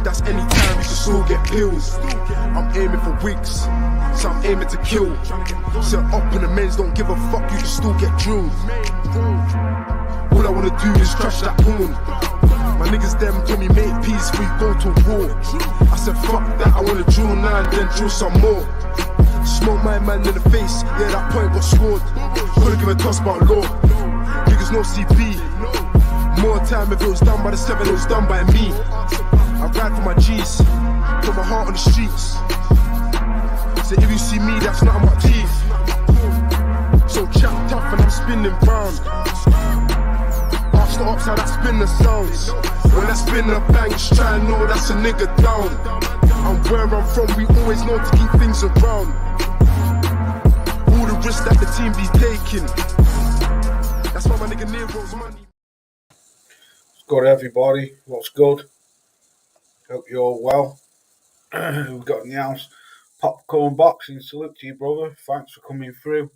that's any time you can still get pills. I'm aiming for wigs, so I'm aiming to kill. Set up in the men's, don't give a fuck, you can still get drilled. All I wanna do is crush that porn. My niggas them told me make peace before you go to war. I said fuck that, I wanna drill now and then drill some more. Smoke my man in the face, yeah that point got scored. Couldn't give a toss about law. Niggas no CP. More time if it was done by the 7, it was done by me. I ride for my G's, put my heart on the streets. So if you see me, that's not my teeth. So chat tough and I'm spinning round. Ask the ops how that spin the sounds. When I spin the banks, try and know that's a nigga down. And where I'm from, we always know to keep things around. All the risks that the team be taking. That's why my nigga Nero's money. Good everybody, what's good? Hope you're all well. We've got in the house Popcorn Boxing. Salute to you, brother. Thanks for coming through.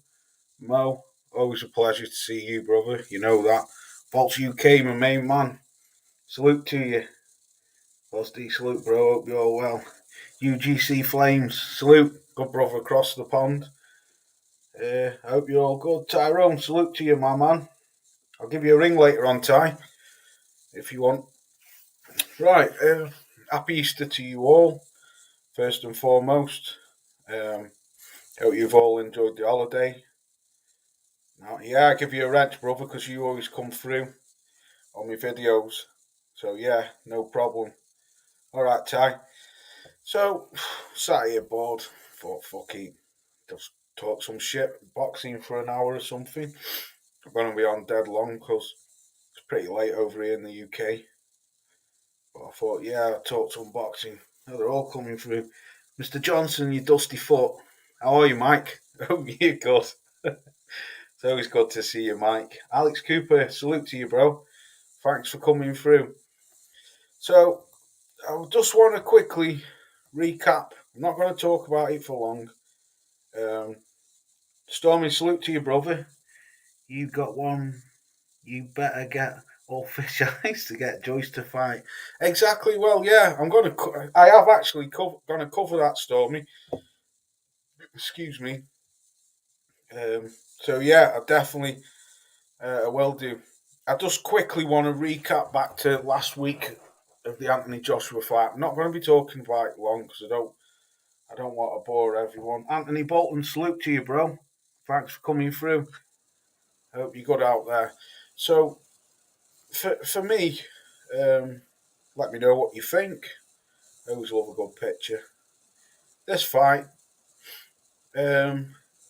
Mo, always a pleasure to see you, brother. You know that. Vaults UK, my main man. Salute to you. LSD, salute, bro. Hope you're all well. UGC Flames, salute. Good brother across the pond. I hope you're all good. Tyrone, salute to you, my man. I'll give you a ring later on, Ty, if you want. Right, happy Easter to you all, first and foremost. Hope you've all enjoyed the holiday. Now, yeah, I give you a wrench, brother, because you always come through on my videos. So, yeah, no problem. Alright, Ty. So, sat here bored. Thought, fuck it, just talk some shit, boxing for an hour or something. I'm going to be on dead long because it's pretty late over here in the UK. But I thought, yeah, I'll talk some boxing. Oh, they're all coming through. Mr. Johnson, you dusty foot. How are you, Mike? Hope you're good. It's always good to see you, Mike. Alex Cooper, salute to you, bro. Thanks for coming through. So, I just want to quickly recap. I'm not going to talk about it for long. Stormy, salute to you, brother. You got one. You better get all fish eyes to get Joyce to fight. Exactly. Well, yeah, I have actually going to cover that, Stormy. Excuse me. So yeah, I definitely will do. I just quickly want to recap back to last week of the Anthony Joshua fight. I'm not going to be talking about it long because I don't want to bore everyone. Anthony Bolton, salute to you, bro. Thanks for coming through. Hope you got out there. So, for me, let me know what you think. I always love a good picture. This fight,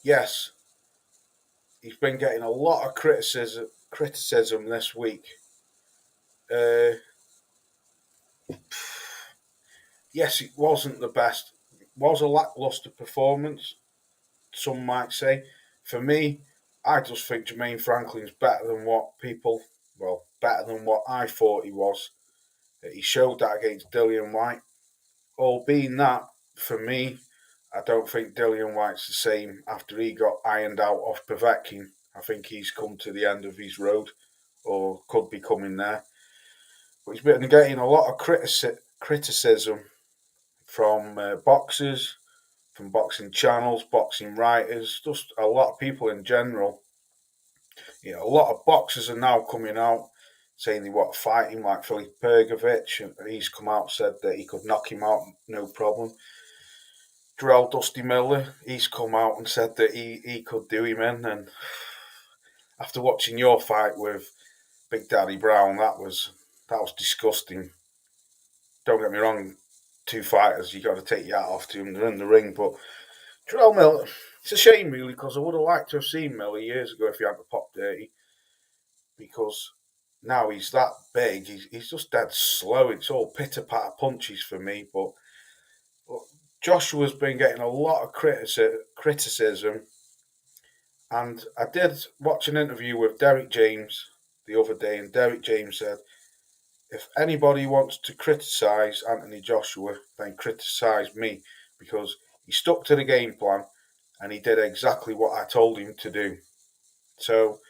yes, he's been getting a lot of criticism this week. Yes, it wasn't the best. It was a lackluster performance, some might say. For me, I just think Jermaine Franklin's better than better than what I thought he was. He showed that against Dillian Whyte. All being that, for me, I don't think Dillian Whyte's the same after he got ironed out off Povetkin. I think he's come to the end of his road, or could be coming there. But he's been getting a lot of criticism from boxers, from boxing channels, boxing writers, just a lot of people in general. You know, a lot of boxers are now coming out saying they want to fight him, like Filip Pergovic, and he's come out and said that he could knock him out, no problem. Jarrell Dusty Miller, he's come out and said that he could do him in, and after watching your fight with Big Daddy Brown, that was disgusting. Don't get me wrong, two fighters, you got to take your hat off to them, they're in the ring, but Jarrell Miller, it's a shame really, because I would have liked to have seen Miller years ago if he hadn't popped dirty, because now he's that big, he's just dead slow. It's all pitter-patter punches for me, but Joshua's been getting a lot of criticism, and I did watch an interview with Derek James the other day, and Derek James said, if anybody wants to criticise Anthony Joshua, then criticise me, because he stuck to the game plan and he did exactly what I told him to do. So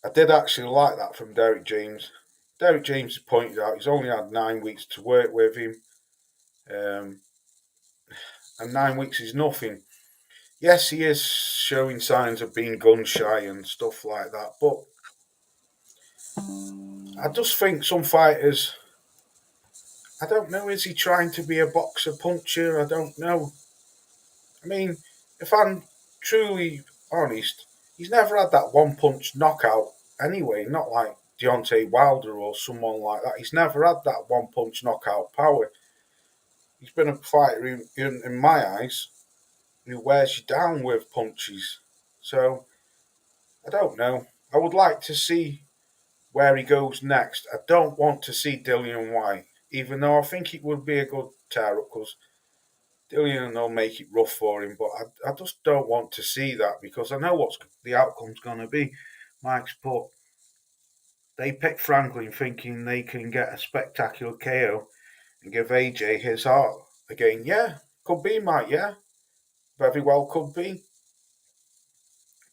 I did actually like that from Derek James. Derek James pointed out he's only had 9 weeks to work with him. Um, and 9 weeks is nothing. Yes, he is showing signs of being gun shy and stuff like that, but I just think some fighters, I don't know, is he trying to be a boxer puncher? I don't know. I mean, if I'm truly honest, he's never had that one punch knockout anyway, not like Deontay Wilder or someone like that. He's never had that one punch knockout power. He's been a fighter in my eyes who wears you down with punches. So, I don't know. I would like to see where he goes next. I don't want to see Dillian White, even though I think it would be a good tear up because Dillian will make it rough for him. But I just don't want to see that because I know what the outcome's going to be. Mike's put, they pick Franklin thinking they can get a spectacular KO and give AJ his heart again. Yeah, could be, Mike, yeah. Very well could be.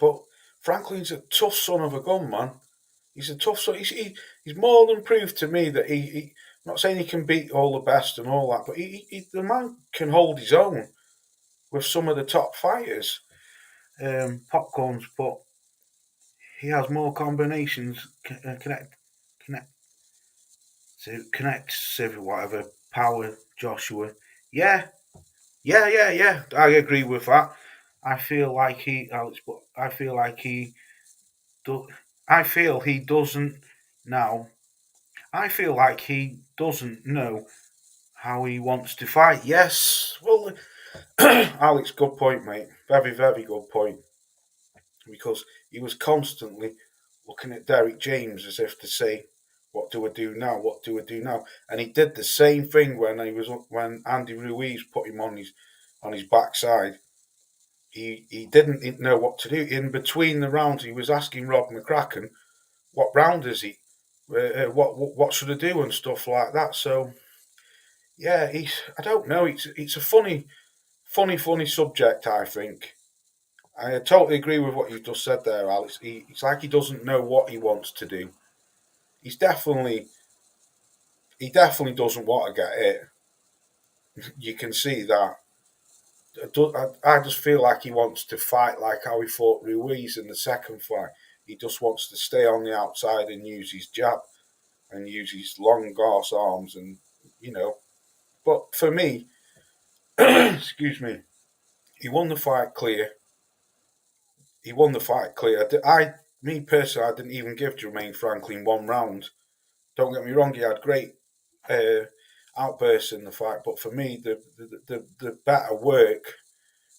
But Franklin's a tough son of a gun, man. He's a tough son. He's more than proved to me that I'm not saying he can beat all the best and all that, but the man can hold his own with some of the top fighters. Popcorns, but he has more combinations. Connect, connect, whatever. Power, Joshua. Yeah, yeah. I agree with that. I feel like Alex, but I feel like I feel he doesn't now. I feel like he doesn't know how he wants to fight. Yes, well, Alex, good point, mate. Very, very good point. Because he was constantly looking at Derek James as if to say, "What do I do now? What do I do now?" And he did the same thing when Andy Ruiz put him on his backside. He didn't know what to do. In between the rounds, he was asking Rob McCracken, "What round is he? What should I do?" and stuff like that. So yeah, I don't know. It's a funny subject. I think I totally agree with what you just said there, Alex. It's like he doesn't know what he wants to do. He's he definitely doesn't want to get hit. You can see that. I just feel like he wants to fight like how he fought Ruiz in the second fight. He just wants to stay on the outside and use his jab and use his long arse arms and you know. But for me, excuse me, he won the fight clear. He won the fight clear. Me personally, I didn't even give Jermaine Franklin one round. Don't get me wrong, he had great uh, outbursts in the fight, but for me, the better work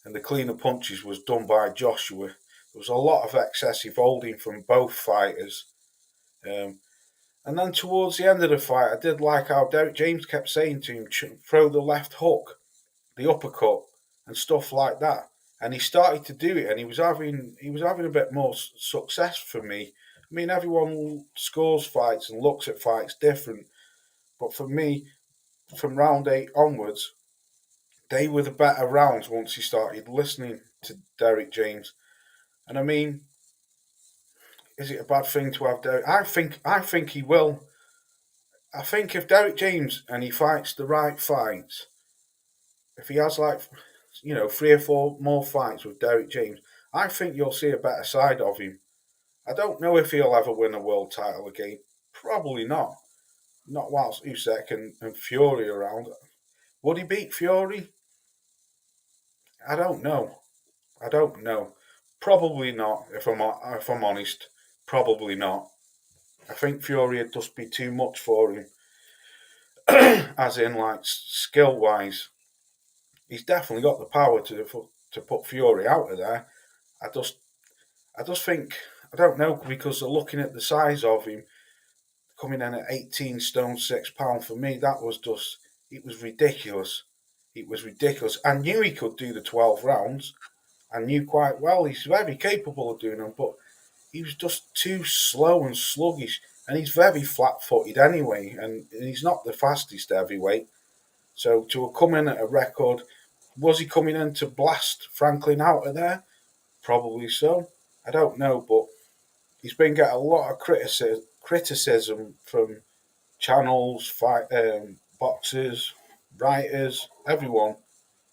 and the cleaner punches was done by Joshua. There was a lot of excessive holding from both fighters. Um, and then towards the end of the fight, I did like how Derek James kept saying to him, throw the left hook, the uppercut, and stuff like that. And he started to do it, and he was having a bit more success for me. I mean, everyone scores fights and looks at fights different, but for me, from round 8 onwards, they were the better rounds once he started listening to Derek James. And I mean, is it a bad thing to have Derek? I think he will. I think if Derek James and he fights the right fights, if he has like 3 or 4 more fights with Derek James, I think you'll see a better side of him. I don't know if he'll ever win a world title again. Probably not. Not whilst Usyk and Fury around. Would he beat Fury? I don't know. I don't know. Probably not. If I'm honest, probably not. I think Fury would just be too much for him, as in like skill wise. He's definitely got the power to put Fury out of there. I just I just think I don't know because looking at the size of him coming in at 18 stone 6 pound for me that was just it was ridiculous. It was ridiculous. I knew he could do the 12 rounds. I knew quite well he's very capable of doing them, but he was just too slow and sluggish, and he's very flat-footed anyway, and he's not the fastest heavyweight. So to come in at a record, was he coming in to blast Franklin out of there? Probably so. I don't know, but he's been getting a lot of criticism from channels, boxers, writers, everyone.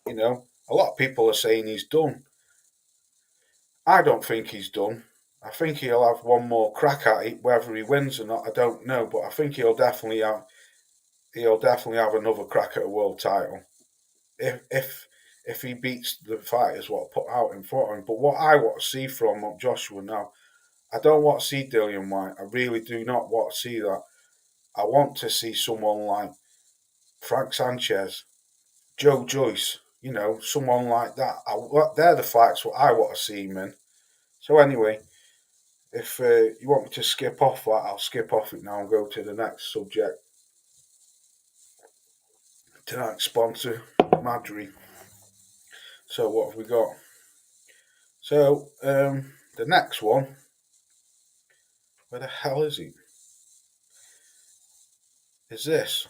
A lot of people are saying he's done. I don't think he's done. I think he'll have one more crack at it, whether he wins or not. I don't know, but I think he'll definitely have another crack at a world title if he beats the fighters what put out in front of him. But what I want to see from Joshua now, I don't want to see Dillian White. I really do not want to see that. I want to see someone like Frank Sanchez, Joe Joyce, someone like that. They're the fights what I want to see him in. So anyway, if you want me to skip off that, I'll skip off it now and go to the next subject. Tonight's sponsor, Madry. So what have we got? So the next one, where the hell is he? Is this?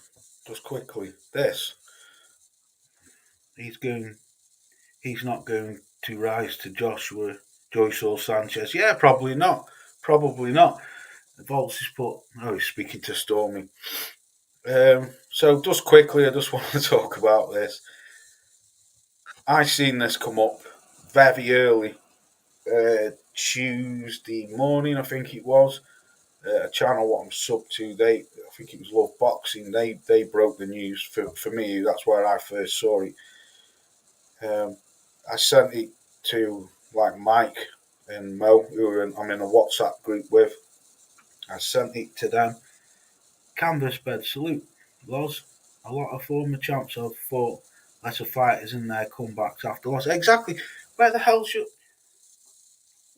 Just quickly, this. He's not going to rise to Joshua, Joyce or Sanchez. Yeah, probably not. Probably not. The Volts is put. Oh, he's speaking to Stormy. So just quickly, I just want to talk about this. I seen this come up very early, Tuesday morning, I think it was. A channel what I'm sub to, I think it was Love Boxing. They broke the news for me. That's where I first saw it. I sent it to like Mike and Mo, who I'm in a WhatsApp group with. I sent it to them. Canvas bed salute, Loz. A lot of former champs have fought lesser fighters in their comebacks after loss. Exactly. Where the hell's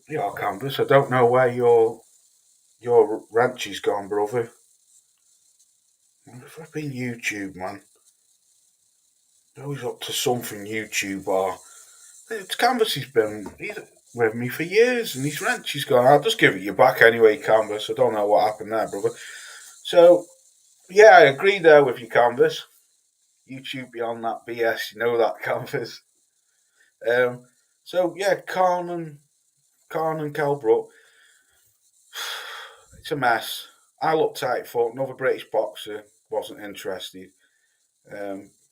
your Canvas? I don't know where your ranch is gone, brother. If I've been YouTube, man. Always up to something YouTube or Canvas he's with me for years and his ranch is gone. I'll just give it you back anyway, Canvas. I don't know what happened there, brother. So yeah, I agree there with you, Canvas. YouTube beyond that BS, you know that, Canvas. So yeah, Khan and Kell Brook. It's a mess. I looked at it for another British boxer, wasn't interested.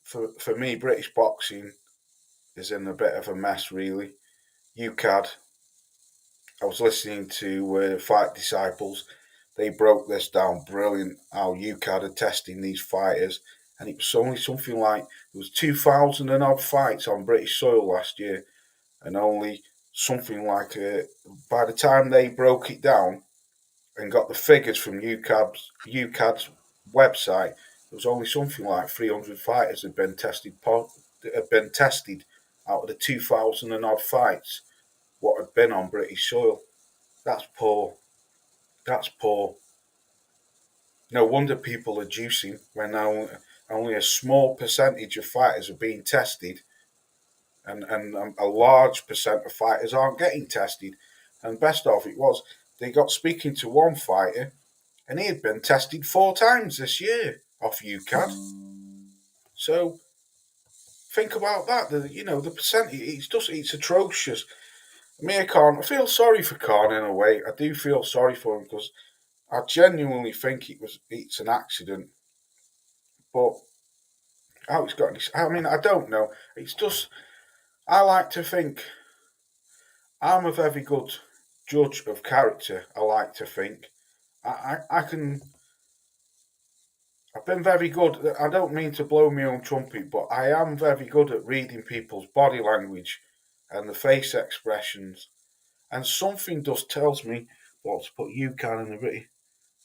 For me, British boxing is in a bit of a mess, really. UCAD, I was listening to Fight Disciples. They broke this down brilliant, how UCAD are testing these fighters. And it was only something like, there was 2,000 and odd fights on British soil last year. And only something like, by the time they broke it down and got the figures from UCAD's website, there was only something like 300 fighters had been tested out of the 2,000 and odd fights what had been on British soil. That's poor. That's poor. No wonder people are juicing when only a small percentage of fighters are being tested, and a large percent of fighters aren't getting tested. And best of it was, they got speaking to one fighter, and he had been tested 4 times this year off UCAD. So think about that. The percentage, it's atrocious. Amir Khan, I feel sorry for Khan in a way. I do feel sorry for him because I genuinely think it's an accident. But how it's got I don't know. It's just, I like to think I'm a very good judge of character. I like to think I can. I've been very good. I don't mean to blow my own trumpet, but I am very good at reading people's body language and the face expressions. And something just tells me what to put UCAN in the British.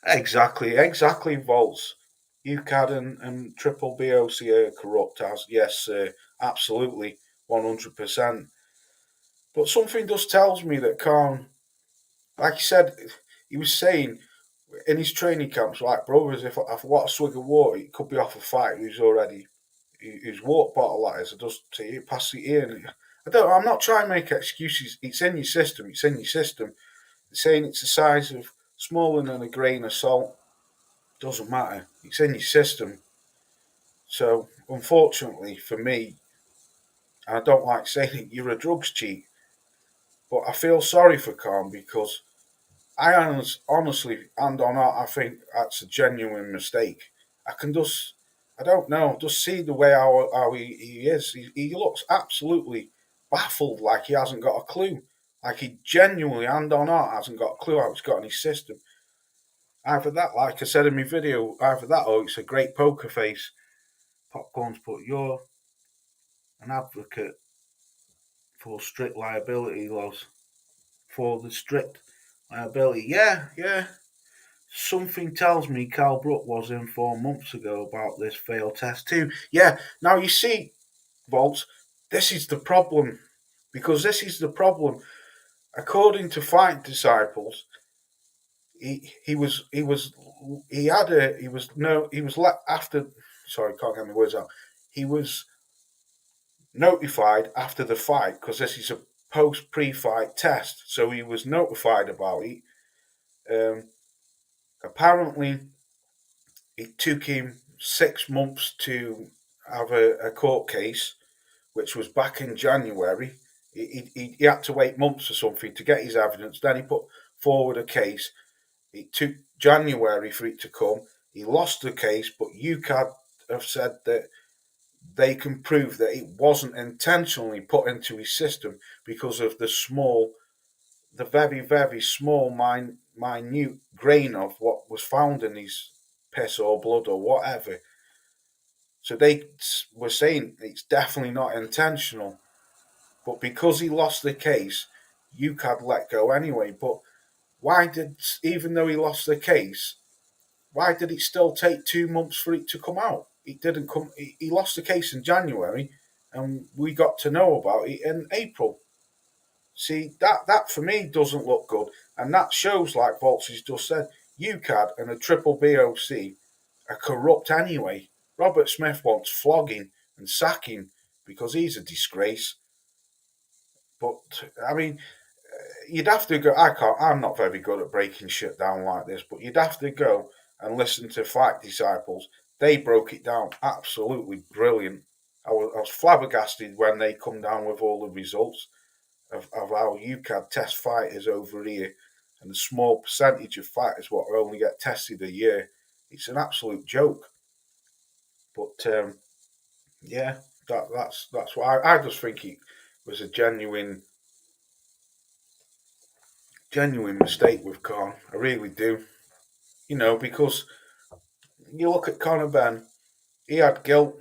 Exactly, Volts. UCAD and Triple BOC are corrupt, as yes, sir, absolutely, 100%. But something just tells me that Khan, like he said, he was saying in his training camps, like, brothers, if I want a swig of water, it could be off a fighter whose water bottle that is. I just say, pass it in. I'm not trying to make excuses. It's in your system. It's in your system. It's saying it's the size of smaller than a grain of salt. Doesn't matter. It's in your system. So, unfortunately for me, and I don't like saying it, you're a drugs cheat. But I feel sorry for Khan because honestly, and on heart, I think that's a genuine mistake. I can just, I don't know. Just see the way how he is. He looks absolutely baffled, like he hasn't got a clue. Like he genuinely, hand on heart, hasn't got a clue how it's got in his system. Either that, like I said in my video, either that or it's a great poker face. Popcorn's put, you're an advocate for strict liability laws. For the strict liability. Yeah, yeah. Something tells me Cal Brook was in 4 months ago about this failed test too. Yeah, now you see, Volts, this is the problem. Because this is the problem. According to Fight Disciples, after, sorry, can't get my words out. He was notified after the fight because this is a post pre-fight test, so he was notified about it. Apparently, it took him 6 months to have a court case, which was back in January. He had to wait months or something to get his evidence. Then he put forward a case. It took January for it to come. He lost the case, but UCAD have said that they can prove that it wasn't intentionally put into his system because of the very, very small, minute grain of what was found in his piss or blood or whatever. So they were saying it's definitely not intentional. But because he lost the case, UCAD let go anyway. But even though he lost the case, why did it still take 2 months for it to come out? It didn't come. He lost the case in January, and we got to know about it in April. See, that for me doesn't look good, and that shows, like Volts has just said, UCAD and a triple BOC are corrupt anyway. Robert Smith wants flogging and sacking because he's a disgrace. But I mean, you'd have to go. I'm not very good at breaking shit down like this, but you'd have to go and listen to Fight Disciples. They broke it down absolutely brilliant. I was flabbergasted when they come down with all the results of how UCAD test fighters over here, and the small percentage of fighters what only get tested a year. It's an absolute joke. But yeah, that's why I just think it was a genuine mistake with Khan. I really do. Because you look at Conor Ben, he had guilt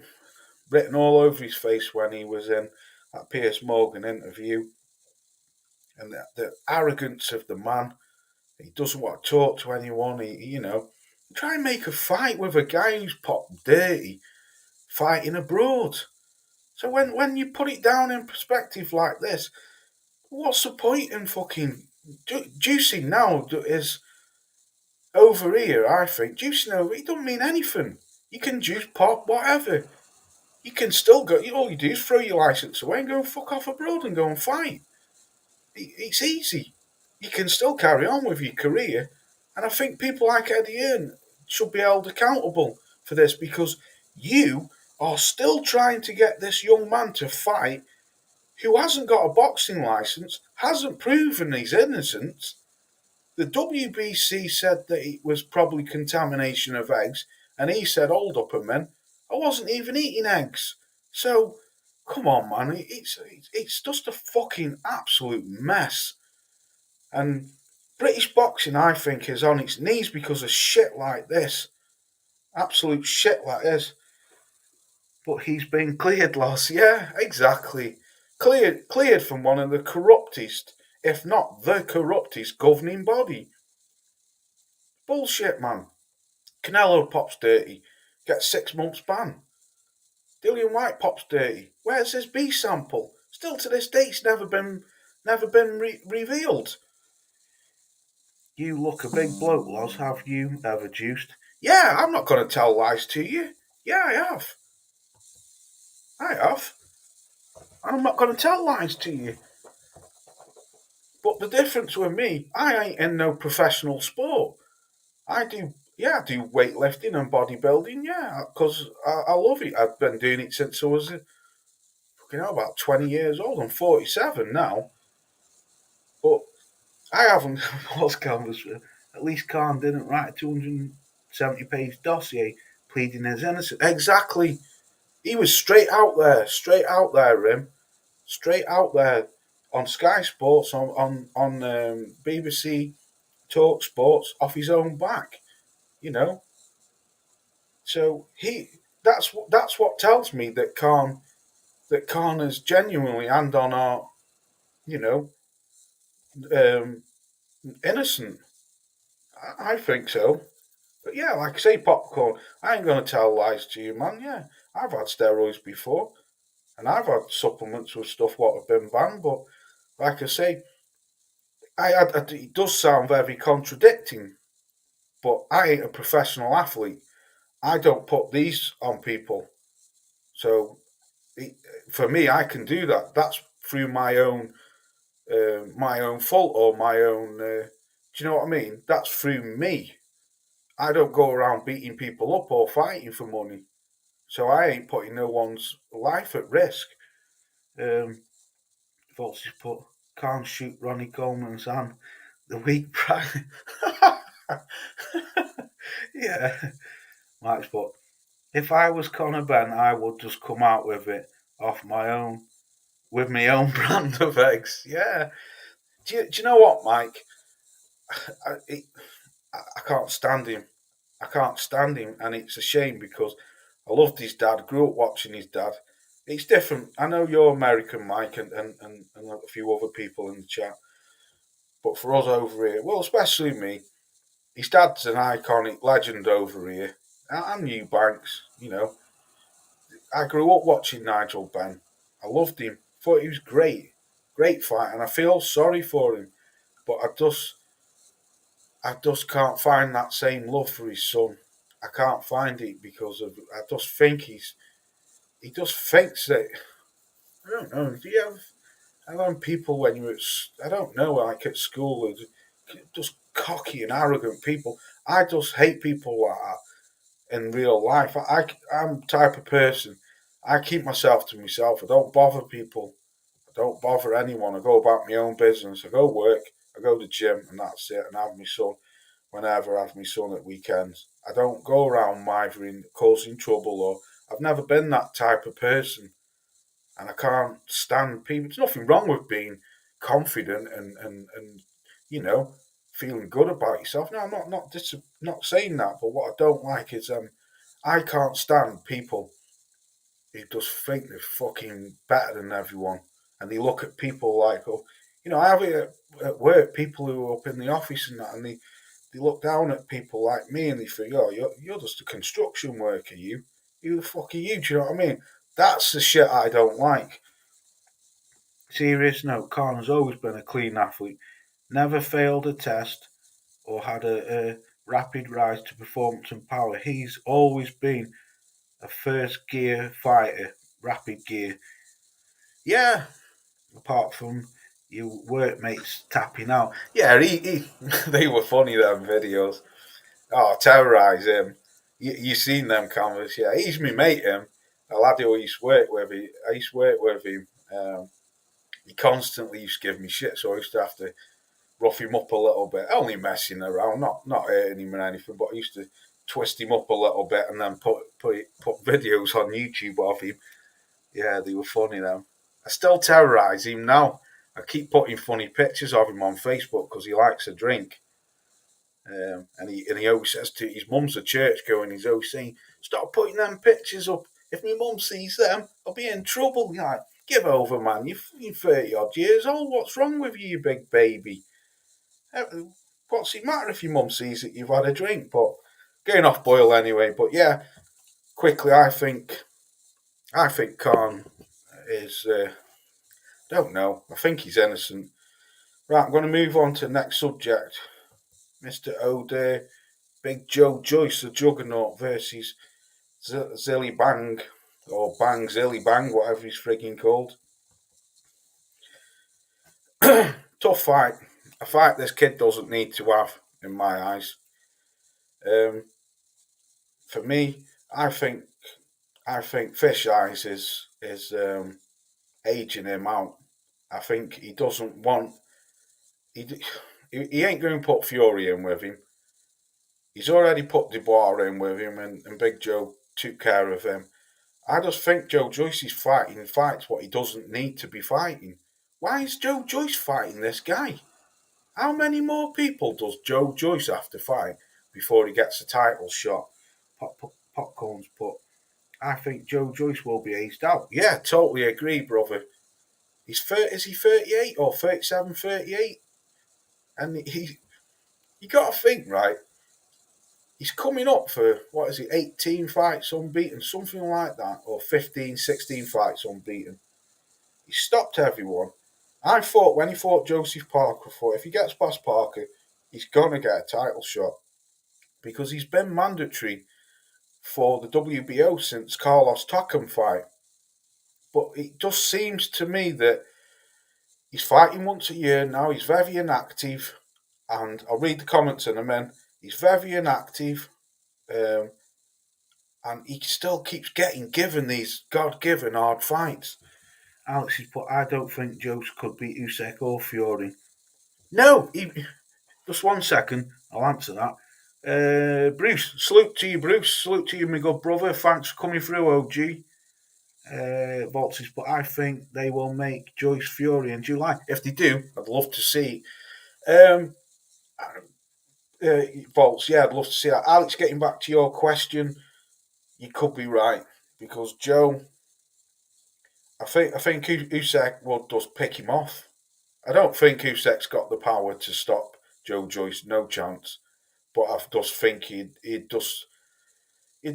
written all over his face when he was in that Piers Morgan interview. And the arrogance of the man, he doesn't want to talk to anyone. Try and make a fight with a guy who's popped dirty, fighting abroad. So when you put it down in perspective like this, what's the point in fucking juicing now is over here, I think. Juicing over, it doesn't mean anything. You can juice, pop, whatever. You can still go, all you do is throw your license away and go and fuck off abroad and go and fight. It's easy. You can still carry on with your career. And I think people like Eddie Hearn should be held accountable for this because you are still trying to get this young man to fight who hasn't got a boxing license, hasn't proven he's innocent. The WBC said that it was probably contamination of eggs, and he said, hold up a minute, I wasn't even eating eggs. So, come on, man, it's just a fucking absolute mess. And British boxing, I think, is on its knees because of shit like this. Absolute shit like this. But he's been cleared, lass. Yeah, exactly. Cleared from one of the corruptest, if not the corruptest, governing body. Bullshit, man. Canelo pops dirty, gets 6 months ban. Dillian White pops dirty. Where's his B sample? Still to this day, it's never been revealed. You look a big bloke, Loz. Have you ever juiced? Yeah, I'm not going to tell lies to you. Yeah, I have. And I'm not going to tell lies to you. But the difference with me, I ain't in no professional sport. I do weightlifting and bodybuilding, yeah, because I love it. I've been doing it since I was, about 20 years old. I'm 47 now. But I haven't lost canvas. At least Khan didn't write a 270-page dossier pleading his innocence. Exactly. He was straight out there, Rim. Straight out there on Sky Sports, on BBC Talk Sports, off his own back, you know. So that's what tells me that Khan is genuinely and on our, you know, um, innocent. I think so. But yeah, like I say, popcorn. I ain't gonna tell lies to you, man. Yeah, I've had steroids before, and I've had supplements with stuff what have been banned. But like I say, it does sound very contradicting. But I ain't a professional athlete. I don't put these on people. So for me, I can do that. That's through my own fault or my own. Do you know what I mean? That's through me. I don't go around beating people up or fighting for money. So I ain't putting no one's life at risk. Folks just put, can't shoot Ronnie Coleman's hand the week prior. Yeah. Max, but if I was Conor Benn, I would just come out with it off my own, with my own brand of eggs. Yeah. Do you know what, Mike? I, I can't stand him. I can't stand him, and it's a shame because I loved his dad. Grew up watching his dad. It's different. I know you're American, Mike, and a few other people in the chat. But for us over here, well, especially me, his dad's an iconic legend over here. And Eubanks, you know. I grew up watching Nigel Benn. I loved him. Thought he was great. Great fight, and I feel sorry for him. But I just can't find that same love for his son. I can't find it because of. I just think he just thinks that. I don't know. Do you have people when you're I don't know, like at school, just cocky and arrogant people. I just hate people like that in real life. I'm the type of person. I keep myself to myself. I don't bother people. I don't bother anyone. I go about my own business. I go work. I go to the gym, and that's it. And I have my son whenever I have my son at weekends. I don't go around mithering, causing trouble, or I've never been that type of person. And I can't stand people. There's nothing wrong with being confident and you know, feeling good about yourself. No, I'm not saying that. But what I don't like is I can't stand people who just think they're fucking better than everyone, and they look at people like, oh, you know, I have it at work. People who are up in the office and that, and they look down at people like me and they think, oh, you're just a construction worker. You the fuck are you? Do you know what I mean? That's the shit I don't like. Serious note, Khan's always been a clean athlete. Never failed a test or had a rapid rise to performance and power. He's always been a first gear fighter, rapid gear. Yeah, apart from your workmates tapping out. Yeah, he they were funny, them videos. Oh, terrorise him. You seen them canvas? Yeah, he's me mate, him. A lad who I used to work with. I used to work with him. He constantly used to give me shit, so I used to have to rough him up a little bit. Only messing around, not hurting him or anything, but I used to twist him up a little bit and then put videos on YouTube of him. Yeah, they were funny though. I still terrorise him now. I keep putting funny pictures of him on Facebook because he likes a drink. And he always says to his mum's a church going. He's always saying, "Stop putting them pictures up. If my mum sees them, I'll be in trouble." You're like, give over, man. You're 30 odd years old. What's wrong with you, you big baby? What's it matter if your mum sees that you've had a drink? But getting off boil anyway. But yeah, quickly, I think Khan is. Don't know. I think he's innocent. Right, I'm going to move on to the next subject. Mr. O'Day, Big Joe Joyce, the Juggernaut versus Zilly Bang, or Bang Zilly Bang, whatever he's frigging called. Tough fight. A fight this kid doesn't need to have, in my eyes. For me, I think Fish Eyes is aging him out. I think he doesn't want. He ain't going to put Fury in with him. He's already put Dubois in with him, and Big Joe took care of him. I just think Joe Joyce is fighting fights what he doesn't need to be fighting. Why is Joe Joyce fighting this guy? How many more people does Joe Joyce have to fight before he gets a title shot? Popcorn's put. I think Joe Joyce will be aged out. Yeah, totally agree, brother. Is he 38 or 37, 38? And you got to think, right? He's coming up for, what is it, 18 fights unbeaten, something like that, or 15, 16 fights unbeaten. He stopped everyone. I thought when he fought Joseph Parker, if he gets past Parker, he's going to get a title shot because he's been mandatory for the WBO since Carlos Takam fight. But it just seems to me that he's fighting once a year now. He's very inactive, and I'll read the comments in a minute. He's very inactive, and he still keeps given these God-given hard fights. Alex has put, I don't think Joe could beat Usyk or Fury. No, just 1 second. I'll answer that. Bruce, salute to you, Bruce. Salute to you, my good brother. Thanks for coming through, OG. Volts, but I think they will make Joyce Fury in July. If they do, I'd love to see. Volts, yeah, I'd love to see that. Alex, getting back to your question, you could be right because Joe, I think Usyk will just pick him off. I don't think Usyk's got the power to stop Joe Joyce, no chance. But I just think he'd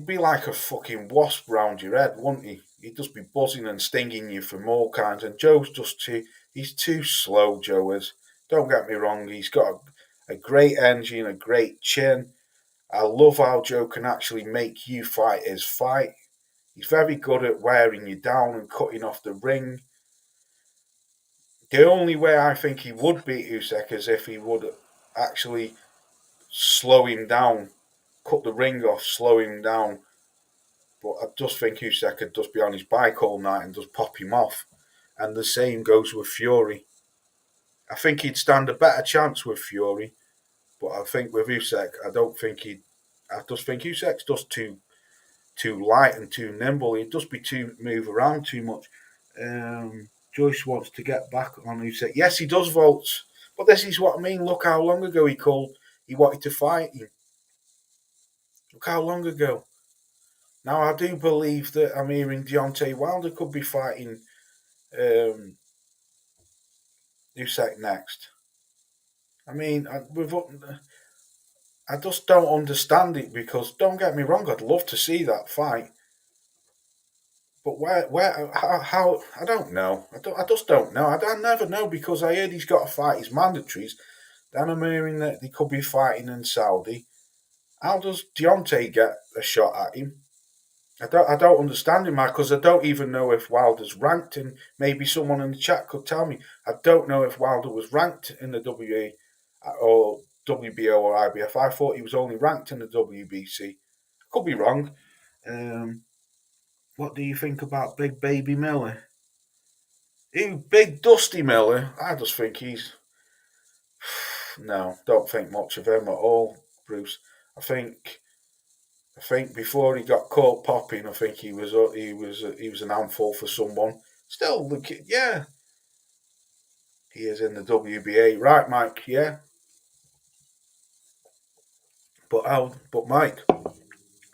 be like a fucking wasp round your head, wouldn't he? He'd just be buzzing and stinging you from all kinds. And Joe's he's too slow, Joe is. Don't get me wrong, he's got a great engine, a great chin. I love how Joe can actually make you fight his fight. He's very good at wearing you down and cutting off the ring. The only way I think he would beat Usyk is if he would actually slow him down, cut the ring off, slow him down. But I just think Usyk could just be on his bike all night and just pop him off. And the same goes with Fury. I think he'd stand a better chance with Fury, but I think with Usyk, I just think Usyk's just too light and too nimble. He'd just be move around too much. Joyce wants to get back on Usyk. Yes, he does, Volts. But this is what I mean. Look how long ago he wanted to fight him. Look how long ago. Now, I do believe that I'm hearing Deontay Wilder could be fighting Usyk next. I mean, I just don't understand it because, don't get me wrong, I'd love to see that fight. But how, I don't know. I just don't know. I never know because I heard he's got to fight his mandatories. Then I'm hearing that he could be fighting in Saudi. How does Deontay get a shot at him? I don't understand him, because I don't even know if Wilder's ranked, and maybe someone in the chat could tell me. I don't know if Wilder was ranked in the WA or WBO or IBF. I thought he was only ranked in the WBC. Could be wrong. What do you think about Big Baby Miller? Big Dusty Miller? I just think he's... No, don't think much of him at all, Bruce. I think before he got caught popping, I think he was an handful for someone. Still, the kid, yeah, he is in the WBA, right, Mike? Yeah, but Mike,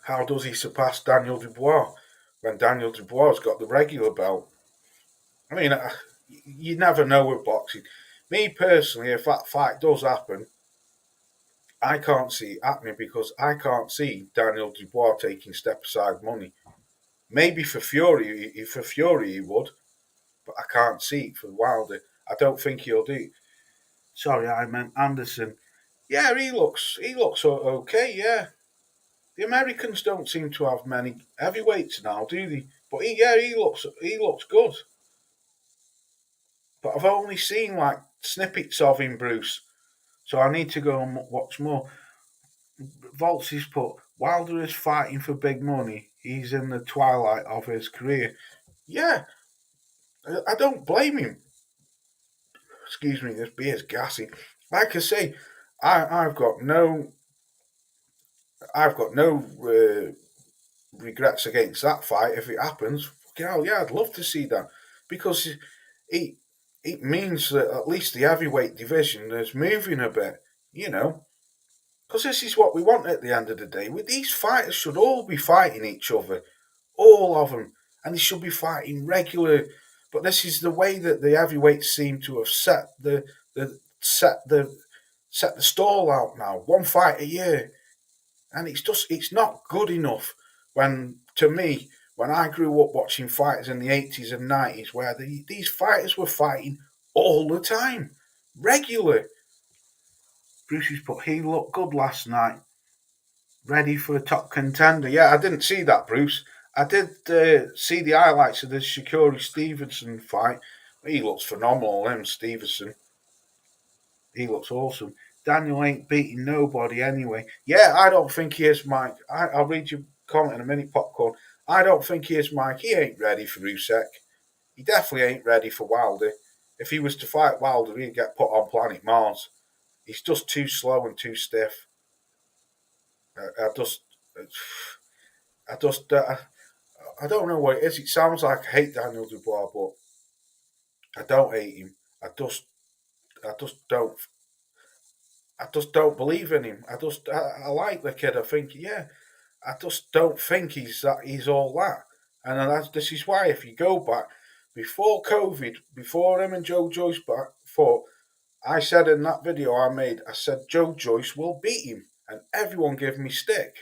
how does he surpass Daniel Dubois when Daniel Dubois got the regular belt? I mean, you never know with boxing. Me personally, if that fight does happen, I can't see it happening because I can't see Daniel Dubois taking step aside money. Maybe for Fury he would, but I can't see it for Wilder. I don't think he'll do it. Sorry, I meant Anderson. Yeah, he looks okay. Yeah, the Americans don't seem to have many heavyweights now, do they? But he looks good. But I've only seen like snippets of him, Bruce. So I need to go and watch more. Volts has put Wilder is fighting for big money. He's in the twilight of his career. Yeah, I don't blame him. Excuse me, this beer's gassy. Like I say, I've got no I've got no regrets against that fight if it happens. Fucking hell, yeah, I'd love to see that because it it means that at least the heavyweight division is moving a bit, you know. Because this is what we want at the end of the day. With these fighters should all be fighting each other, all of them, and they should be fighting regular. But this is the way that the heavyweights seem to have the set the set the stall out now. One fight a year, and it's not good enough. When to me, when I grew up watching fighters in the 80s and 90s, where these fighters were fighting all the time, regular. Bruce's put he looked good last night, ready for a top contender. Yeah, I didn't see that, Bruce. I did see the highlights of the Shakuri Stevenson fight. He looks phenomenal, him Stevenson. He looks awesome. Daniel ain't beating nobody anyway. Yeah, I don't think he is, Mike. I'll read your comment in a minute, Popcorn. I don't think he is, Mike. He ain't ready for Usyk. He definitely ain't ready for Wilder. If he was to fight Wilder, he'd get put on planet Mars. He's just too slow and too stiff. I just, I don't know what it is. It sounds like I hate Daniel Dubois, but I don't hate him. I just, I just don't, I just don't believe in him. I like the kid. I think, yeah, I just don't think he's all that. And this is why, if you go back before COVID, before him and Joe Joyce fought, I said in that video I made, I said Joe Joyce will beat him, and everyone gave me stick.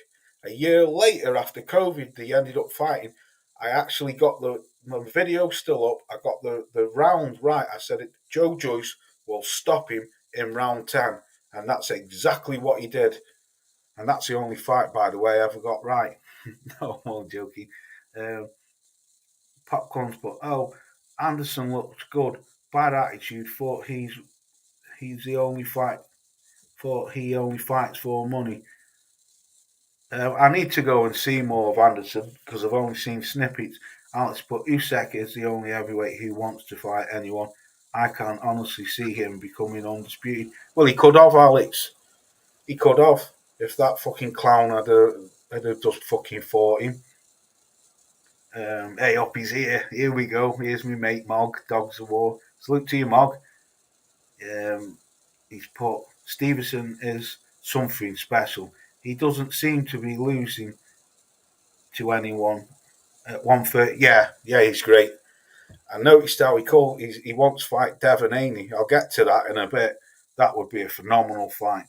A year later, after COVID, they ended up fighting. I actually got the video still up. I got the round right. I said Joe Joyce will stop him in round 10, and that's exactly what he did. And that's the only fight, by the way, I ever got right. No, I'm joking. Popcorn's but Anderson looks good. Bad attitude. Thought he's the only fight. Thought he only fights for money. I need to go and see more of Anderson because I've only seen snippets. Alex put Usyk is the only heavyweight who wants to fight anyone. I can't honestly see him becoming undisputed. Well, he could have, Alex. He could have if that fucking clown had just fucking fought him. Hey, up he's here. Here we go. Here's me mate Mog. Dogs of War. Salute to you, Mog. He's put Stevenson is something special. He doesn't seem to be losing to anyone at 130. Yeah, he's great. I noticed how he wants to fight Devin Haney. I'll get to that in a bit. That would be a phenomenal fight.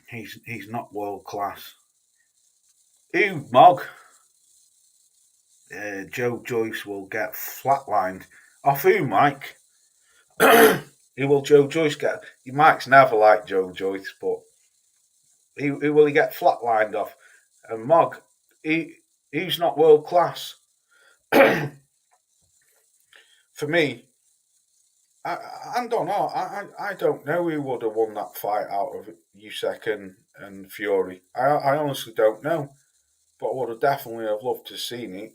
He's not world class. Who, Mog? Joe Joyce will get flatlined. Off who, Mike? Who will Joe Joyce get? Mike's never liked Joe Joyce, but who will he get flatlined off? And Mog, he's not world class. For me, I don't know. I don't know who would have won that fight out of Usyk and Fury. I honestly don't know, but I would have definitely have loved to seen it.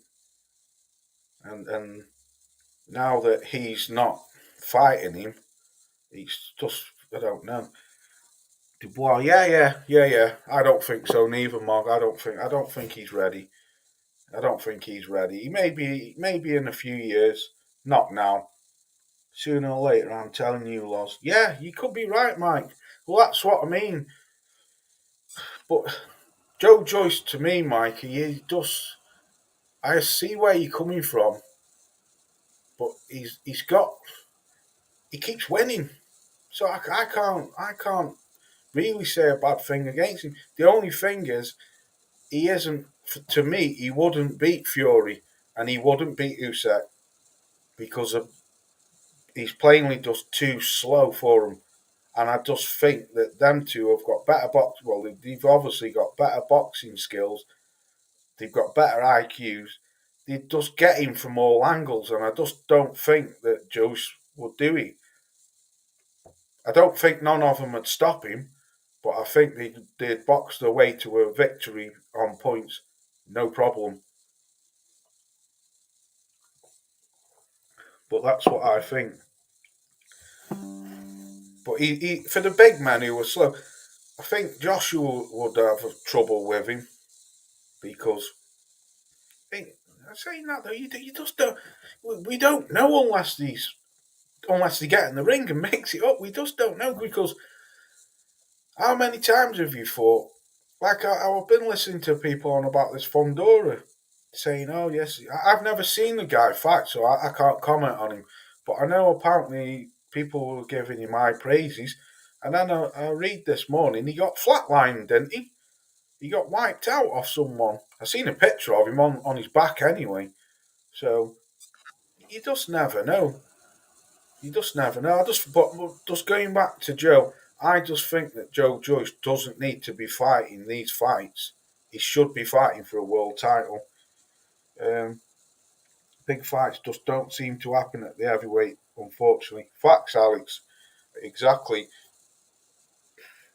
And now that he's not fighting him, he's just I don't know. Dubois, yeah. I don't think so neither, Mog. I don't think he's ready. I don't think he's ready. He maybe in a few years, not now. Sooner or later, I'm telling you, Loz. Yeah, you could be right, Mike. Well, that's what I mean. But Joe Joyce, to me, Mike, he does. I see where you're coming from, but he keeps winning, so I can't really say a bad thing against him. The only thing is, he isn't. To me, he wouldn't beat Fury, and he wouldn't beat Usyk because he's plainly just too slow for him. And I just think that them two have got better box. Well, they've obviously got better boxing skills. They've got better IQs. They just get him from all angles, and I just don't think that Joyce would do it. I don't think none of them would stop him, but I think they'd box their way to a victory on points, no problem. But that's what I think. But he for the big man who was slow, I think Joshua would have trouble with him because I'm saying that though, you just don't. We don't know unless they get in the ring and mix it up. We just don't know because how many times have you fought? Like I've been listening to people on about this Fondora saying, "Oh yes, I've never seen the guy fight, so I can't comment on him." But I know apparently people were giving him high praises, and then I read this morning he got flatlined, didn't he? He got wiped out off someone. I seen a picture of him on his back anyway. So you just never know. You just never know. But just going back to Joe, I just think that Joe Joyce doesn't need to be fighting these fights. He should be fighting for a world title. Um, Big fights just don't seem to happen at the heavyweight, unfortunately. Facts, Alex. Exactly.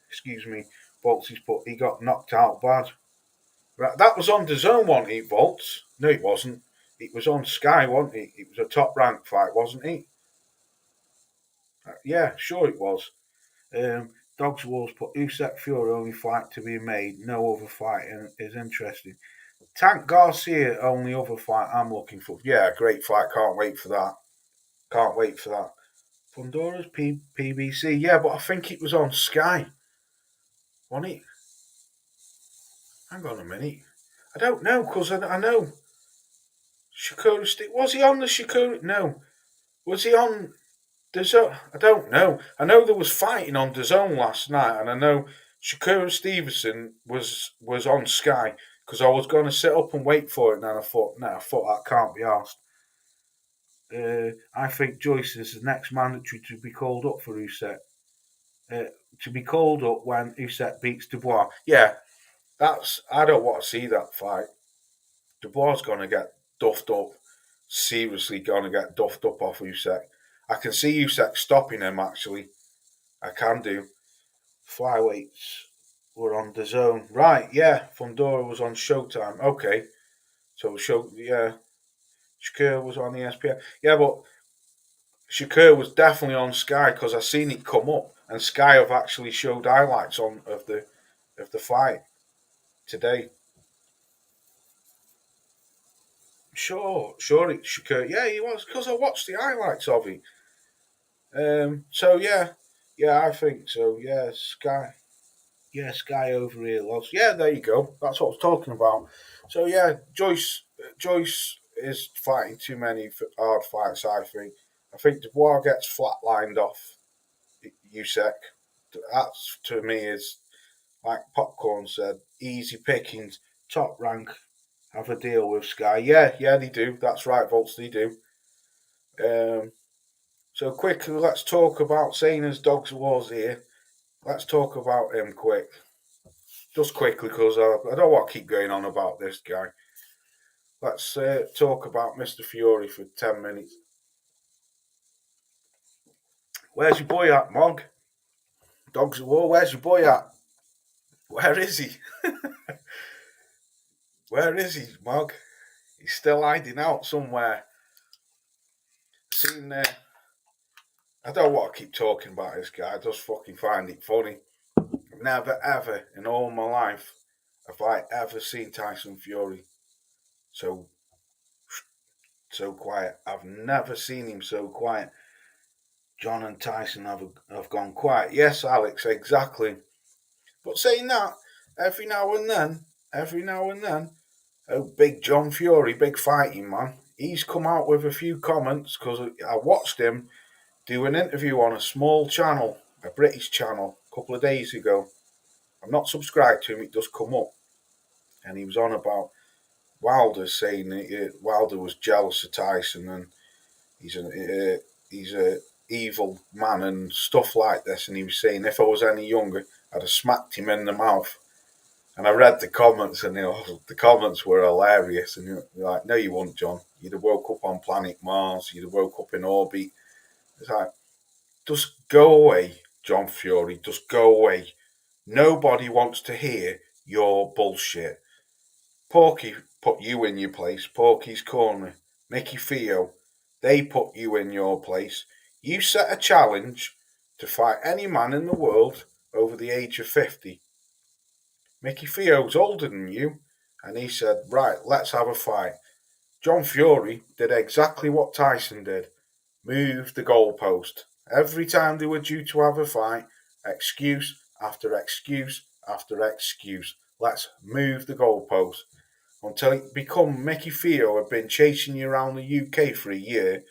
Excuse me, Bolts. But he got knocked out bad. Right, that was on the zone, wasn't it, Bolts? No, it wasn't. It was on Sky, wasn't it? It was a top rank fight, wasn't it? Yeah, sure it was. Dogs Wars put Usyk Fury only fight to be made. No other fight is interesting. Tank Garcia only other fight I'm looking for. Yeah, great fight. Can't wait for that. Can't wait for that. Fondora's PBC. Yeah, but I think it was on Sky. Wasn't it? Hang on a minute. I don't know because I know Shakura. Was he on the Shakura? No. Was he on DAZN? I don't know. I know there was fighting on DAZN last night, and I know Shakura Stevenson was on Sky because I was going to sit up and wait for it, and then I thought, no, I thought that can't be asked. I think Joyce is the next mandatory to be called up for Usyk. To be called up when Usyk beats Dubois. Yeah, I don't want to see that fight. Dubois is going to get duffed up. Seriously, going to get duffed up off Usyk. I can see Usyk stopping him. Actually, I can do. Flyweights were on DAZN. Right, yeah. Fundora was on Showtime. Okay, so Shakur was on ESPN. Yeah, but Shakur was definitely on Sky because I seen it come up, and Sky have actually showed highlights on of the fight today. Sure, it's Shakur. Yeah, he was because I watched the highlights of it. So yeah, I think so. Yeah, Sky. Yeah, Sky over here, lads. Yeah, there you go. That's what I was talking about. So yeah, Joyce is fighting too many hard fights. I think Dubois gets flatlined off Usyk. That's to me is like Popcorn said, easy pickings, top rank. Have a deal with Sky. Yeah, they do. That's right, Volts. They do. Um, so quickly, let's talk about saying as Dogs Wars here. Let's talk about him quick. Just quickly, because I don't want to keep going on about this guy. Let's talk about Mr. Fury for 10 minutes. Where's your boy at, Mog? Dogs of War, where's your boy at? Where is he? Where is he, Mog? He's still hiding out somewhere. Seen I don't want to keep talking about this guy. I just fucking find it funny. Never ever in all my life have I ever seen Tyson Fury so quiet. I've never seen him so quiet. John and Tyson have gone quiet. Yes, Alex, exactly. But saying that, every now and then, oh, big John Fury, big fighting man, he's come out with a few comments because I watched him do an interview on a small channel, a British channel, a couple of days ago. I'm not subscribed to him, it does come up. And he was on about Wilder, saying that Wilder was jealous of Tyson and he's a evil man and stuff like this. And he was saying if I was any younger, I'd have smacked him in the mouth. And I read the comments, and the comments were hilarious. And you're like, no, you wouldn't, John. You'd have woke up on planet Mars. You'd have woke up in orbit. It's like, just go away, John Fury. Just go away. Nobody wants to hear your bullshit. Porky put you in your place. Porky's Corner. Mickey Theo. They put you in your place. You set a challenge to fight any man in the world over the age of 50. Mickey Theo's older than you. And he said, right, let's have a fight. John Fury did exactly what Tyson did. Moved the goalpost. Every time they were due to have a fight, excuse after excuse after excuse. Let's move the goalpost. Until it become Mickey Theo had been chasing you around the UK for a year,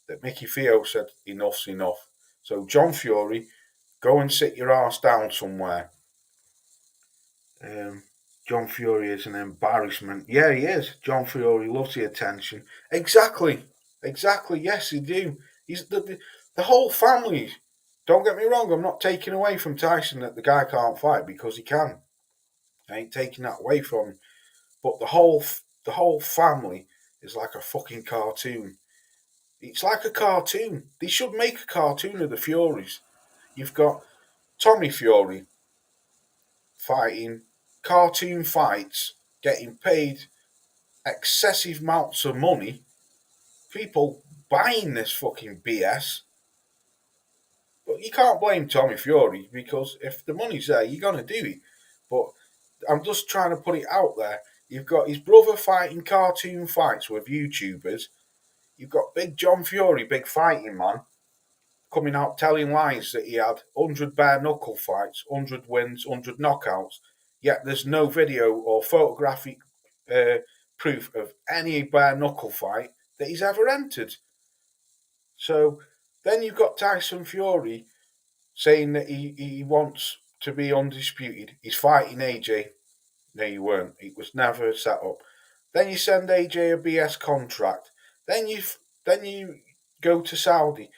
that Mickey Theo said, enough's enough. So John Fury, go and sit your ass down somewhere. John Fury is an embarrassment. Yeah, he is. John Fury loves the attention. Exactly. Yes, he do. He's the whole family. Don't get me wrong. I'm not taking away from Tyson that the guy can't fight, because he can. I ain't taking that away from him. But the whole family is like a fucking cartoon. It's like a cartoon. They should make a cartoon of the Furies. You've got Tommy Fury fighting cartoon fights, getting paid excessive amounts of money, people buying this fucking BS. But you can't blame Tommy Fury, because if the money's there, you're going to do it. But I'm just trying to put it out there. You've got his brother fighting cartoon fights with YouTubers. You've got Big John Fury, big fighting man, coming out telling lies that he had 100 bare knuckle fights, 100 wins, 100 knockouts. Yet there's no video or photographic proof of any bare knuckle fight that he's ever entered. So then you've got Tyson Fury saying that he wants to be undisputed. He's fighting AJ. No, you weren't. It was never set up. Then you send AJ a BS contract. Then you go to Saudi,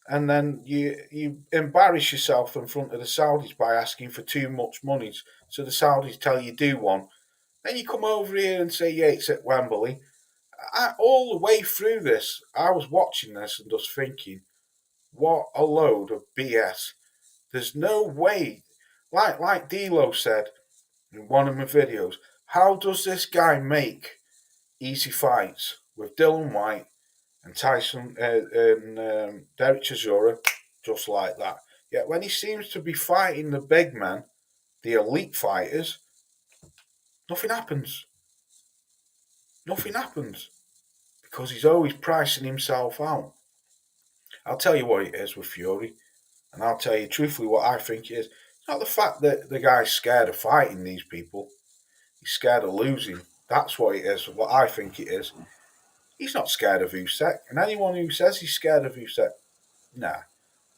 and then you embarrass yourself in front of the Saudis by asking for too much money. So the Saudis tell you do one. Then you come over here and say, yeah, it's at Wembley. All the way through this, I was watching this and just thinking, what a load of BS. There's no way. Like D-Lo said in one of my videos, how does this guy make easy fights with Dylan White and Tyson and Derek Chisora just like that? Yet when he seems to be fighting the big men, the elite fighters, nothing happens. Nothing happens. Because he's always pricing himself out. I'll tell you what it is with Fury, and I'll tell you truthfully what I think it is. It's not the fact that the guy's scared of fighting these people. He's scared of losing. That's what it is, what I think it is. He's not scared of Usyk. And anyone who says he's scared of Usyk, nah,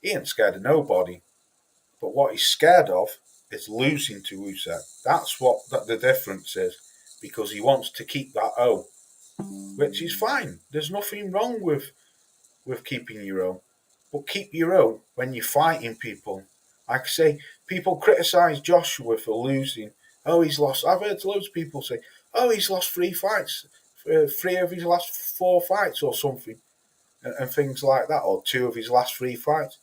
he ain't scared of nobody. But what he's scared of is losing to Usyk. That's what the difference is. Because he wants to keep that O, which is fine. There's nothing wrong with keeping your O. But keep your O when you're fighting people. Like I say, people criticise Joshua for losing. Oh, he's lost. I've heard loads of people say, oh, he's lost 3 fights. 3 of his last 4 fights or something. And things like that. Or 2 of his last 3 fights.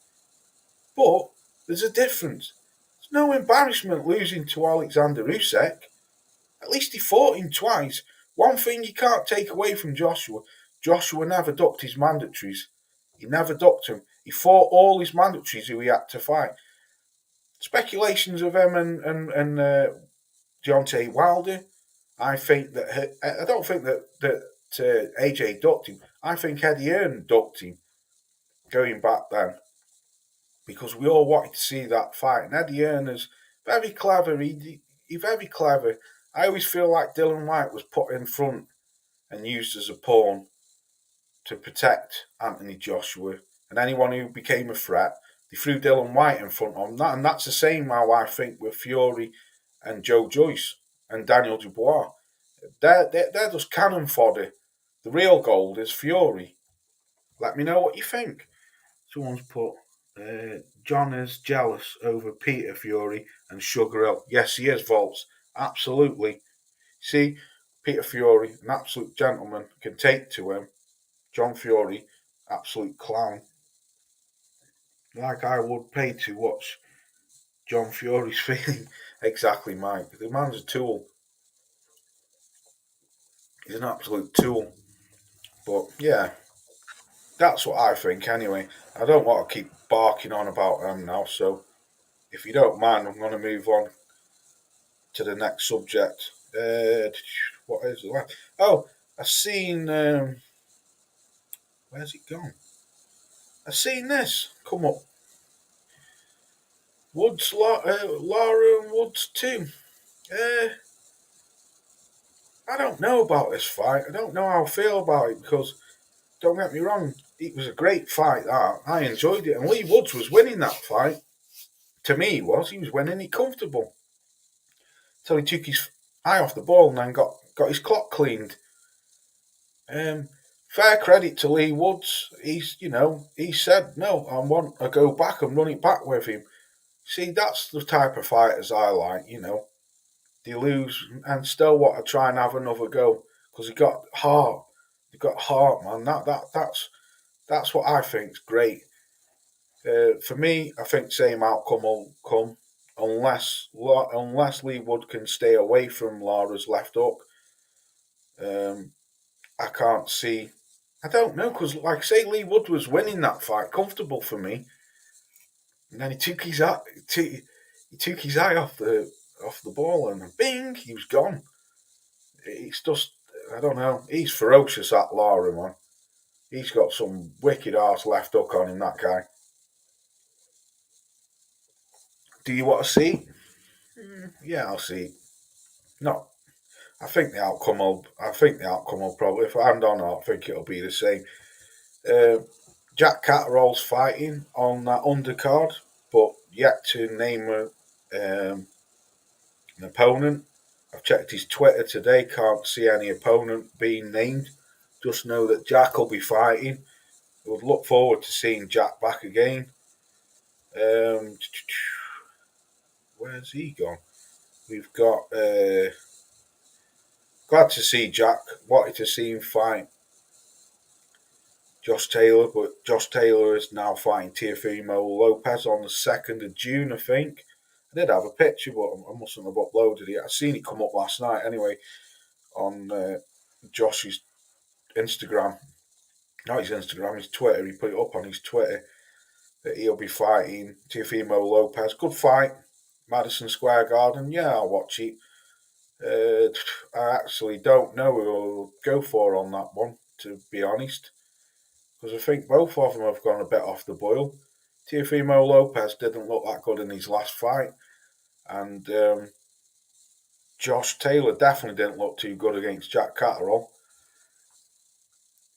But there's a difference. It's no embarrassment losing to Alexander Usyk. At least he fought him twice. One thing you can't take away from Joshua never ducked his mandatories. He never ducked them. He fought all his mandatories who he had to fight. Speculations of him and Deontay Wilder. I don't think that AJ ducked him. I think Eddie Hearn ducked him going back then, because we all wanted to see that fight. And Eddie Hearn is very clever. He's very clever. I always feel like Dylan White was put in front and used as a pawn to protect Anthony Joshua. And anyone who became a threat, they threw Dylan White in front of him. And that's the same how I think with Fury and Joe Joyce and Daniel Dubois. They're just cannon fodder. The real gold is Fury. Let me know what you think. Someone's put, John is jealous over Peter Fury and Sugar Hill. Yes, he is, Volts. Absolutely. See, Peter Fury, an absolute gentleman, can take to him. John Fury, absolute clown. Like I would pay to watch John Fury's feeling. Exactly, Mike. The man's a tool. He's an absolute tool. But yeah, that's what I think anyway. I don't want to keep barking on about him now, so if you don't mind, I'm going to move on to the next subject. What is it? Oh, I've seen. Where's it gone? I've seen this come up. Lara and Woods too. Uh, I don't know about this fight. I don't know how I feel about it because, don't get me wrong, it was a great fight. That I enjoyed it, and Lee Woods was winning that fight. To me, he was winning it comfortable. Till he took his eye off the ball and then got his clock cleaned. Fair credit to Lee Woods. He said no. I want to go back and run it back with him. See, that's the type of fighters I like. They lose and still want to try and have another go because he got heart. He got heart, man. That's what I think's great. For me, I think same outcome will come unless Lee Wood can stay away from Lara's left hook. I can't see. I don't know because, like I say, Lee Wood was winning that fight comfortable for me, and then he took his eye. He took his eye off the ball, and bing, he was gone. It's just, I don't know. He's ferocious, that Lara, man. He's got some wicked ass left hook on him, that guy. Do you want to see? Yeah, I'll see. No, I think the outcome will. I think the outcome will probably. If I'm on, I think it'll be the same. Jack Catterall's fighting on that undercard, but yet to name an opponent. I've checked his Twitter today. Can't see any opponent being named. Just know that Jack will be fighting. I would look forward to seeing Jack back again. Where's he gone? We've got. Glad to see Jack. Wanted to see him fight Josh Taylor, but Josh Taylor is now fighting Teofimo Lopez on the 2nd of June, I think. I did have a picture, but I mustn't have uploaded it. I seen it come up last night anyway on Josh's Instagram. Not his Instagram, his Twitter. He put it up on his Twitter that he'll be fighting Teofimo Lopez. Good fight. Madison Square Garden. Yeah, I'll watch it. I actually don't know who I'll go for on that one, to be honest. Because I think both of them have gone a bit off the boil. Teofimo Lopez didn't look that good in his last fight. And Josh Taylor definitely didn't look too good against Jack Catterall.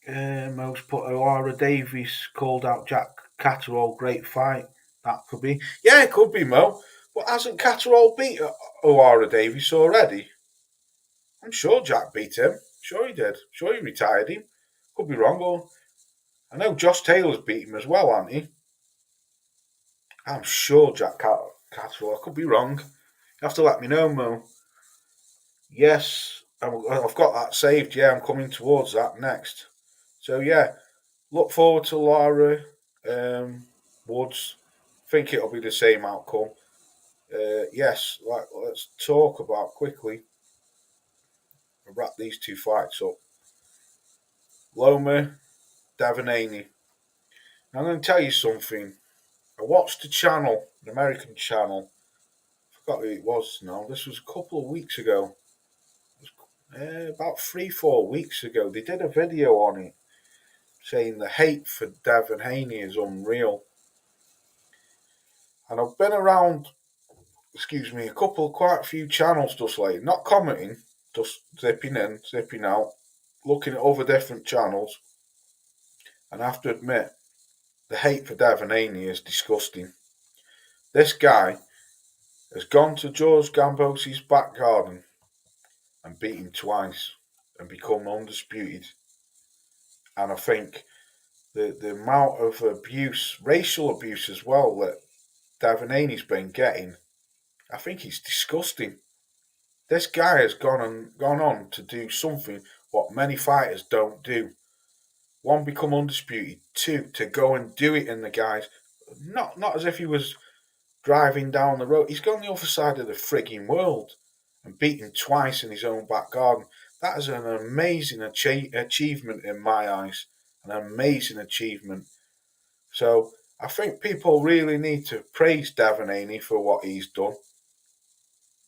Most put Lara Davies called out Jack Catterall, great fight. That could be. Yeah, it could be, Mo. But hasn't Catterall beat Lara Davies already? I'm sure Jack beat him. Sure he did. Sure he retired him. Could be wrong. Or I know Josh Taylor's beat him as well, hasn't he? I'm sure Jack Catterall. I could be wrong. You have to let me know, Mo. Yes, I've got that saved. Yeah, I'm coming towards that next. So yeah, look forward to Lara Woods. Think it'll be the same outcome. Yes, let's talk about quickly. I'll wrap these two fights up. Loma, Devon Haney. Now, I'm going to tell you something. I watched the channel, an American channel. I forgot who it was now. This was a couple of weeks ago. About 3-4 weeks ago. They did a video on it saying the hate for Devon Haney is unreal. And I've been around, quite a few channels just like, not commenting, just zipping in, zipping out, looking at other different channels. And I have to admit, the hate for Devon Haney is disgusting. This guy has gone to George Gambosi's back garden and beat him twice and become undisputed. And I think the amount of abuse, racial abuse as well, that Devon Haney's been getting, I think it's disgusting. This guy has gone on to do something what many fighters don't do. One, become undisputed. Two, to go and do it in the guys. Not as if he was driving down the road. He's gone the other side of the frigging world and beaten twice in his own back garden. That is an amazing achievement in my eyes. An amazing achievement. So I think people really need to praise Devon Haney for what he's done,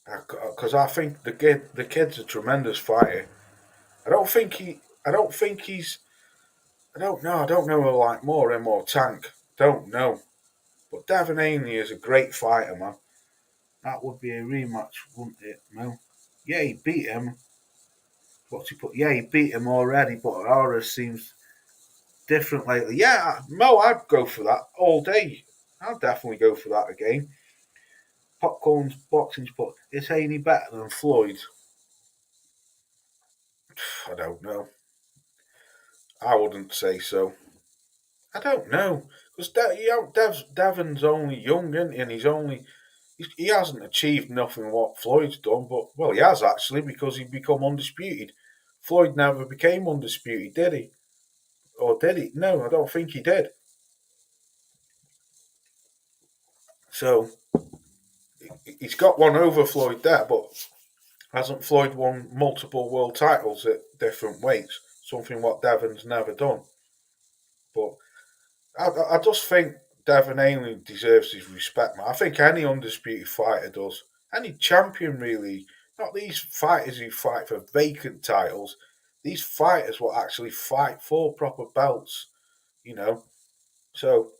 because I think the kid's a tremendous fighter. I don't think he. I don't think he's. I don't know. I don't know who I like more, him or Tank. Don't know. But Devon Haney is a great fighter, man. That would be a rematch, wouldn't it, Mo? Yeah, he beat him. What's he put? Yeah, he beat him already, but Aura seems different lately. Yeah, Mo, I'd go for that all day. I'd definitely go for that again. Popcorn's boxing's but is Haney better than Floyd? I don't know. I wouldn't say so. I don't know because Devon's only young, isn't he? And he hasn't achieved nothing what Floyd's done, but well, he has actually because he become undisputed. Floyd never became undisputed, did he? Or did he? No, I don't think he did. So he's got one over Floyd there, but hasn't Floyd won multiple world titles at different weights? Something what Devon's never done. But I just think Devon Haney deserves his respect, man. I think any undisputed fighter does. Any champion, really. Not these fighters who fight for vacant titles. These fighters will actually fight for proper belts, you know. So,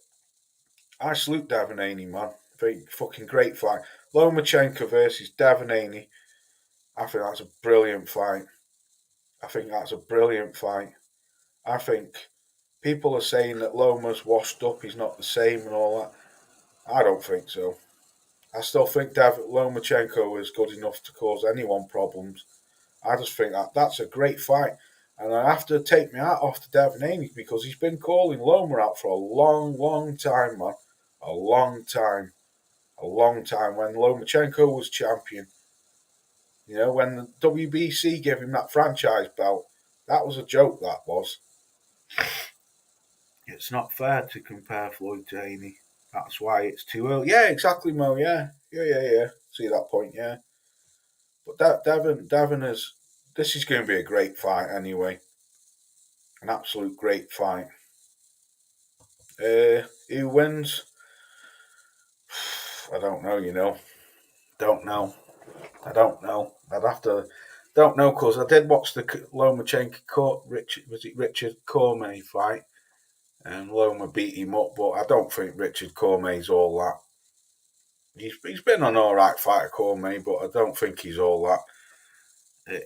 I salute Devon Haney, man. Very fucking great fight. Lomachenko versus Devon Haney. I think that's a brilliant fight. I think that's a brilliant fight. I think people are saying that Loma's washed up, he's not the same and all that. I don't think so. I still think Lomachenko is good enough to cause anyone problems. I just think that's a great fight. And I have to take my hat off to Devon Haney because he's been calling Loma out for a long, long time, man. A long time. A long time. When Lomachenko was champion. You know, when the WBC gave him that franchise belt, that was a joke, that was. It's not fair to compare Floyd to Haney. That's why it's too early. Yeah, exactly, Mo. Yeah. See that point, yeah. But Devon is. This is going to be a great fight anyway. An absolute great fight. Who wins? I don't know, you know. Don't know. I don't know. I'd have to. Don't know because I did watch the Lomachenko Richard Cormier fight, and Loma beat him up. But I don't think Richard Cormier's all that. He's been an all right fighter, Cormier, but I don't think he's all that.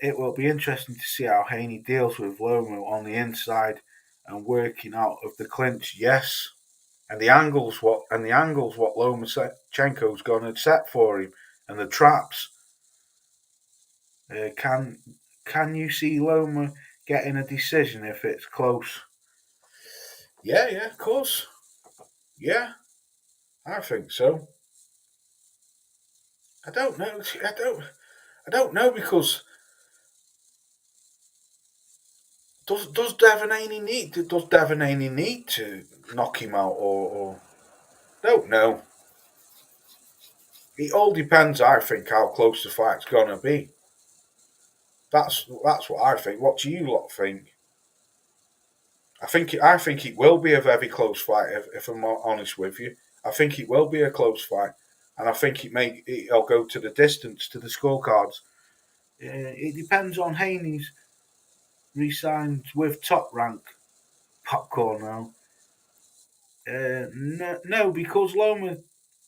It will be interesting to see how Haney deals with Loma on the inside and working out of the clinch. Yes, and the angles what Lomachenko's going to set for him and the traps. Can you see Loma getting a decision if it's close? Yeah, of course. Yeah, I think so. I don't know. I don't know because does Devon Haney need to knock him out or don't know. It all depends, I think, how close the fight's gonna be. That's what I think. What do you lot think? I think it will be a very close fight. If I'm honest with you, I think it will be a close fight, and I think it'll go to the distance to the scorecards. It depends on Haney's re-signed with Top Rank Popcorn now. No, because Loma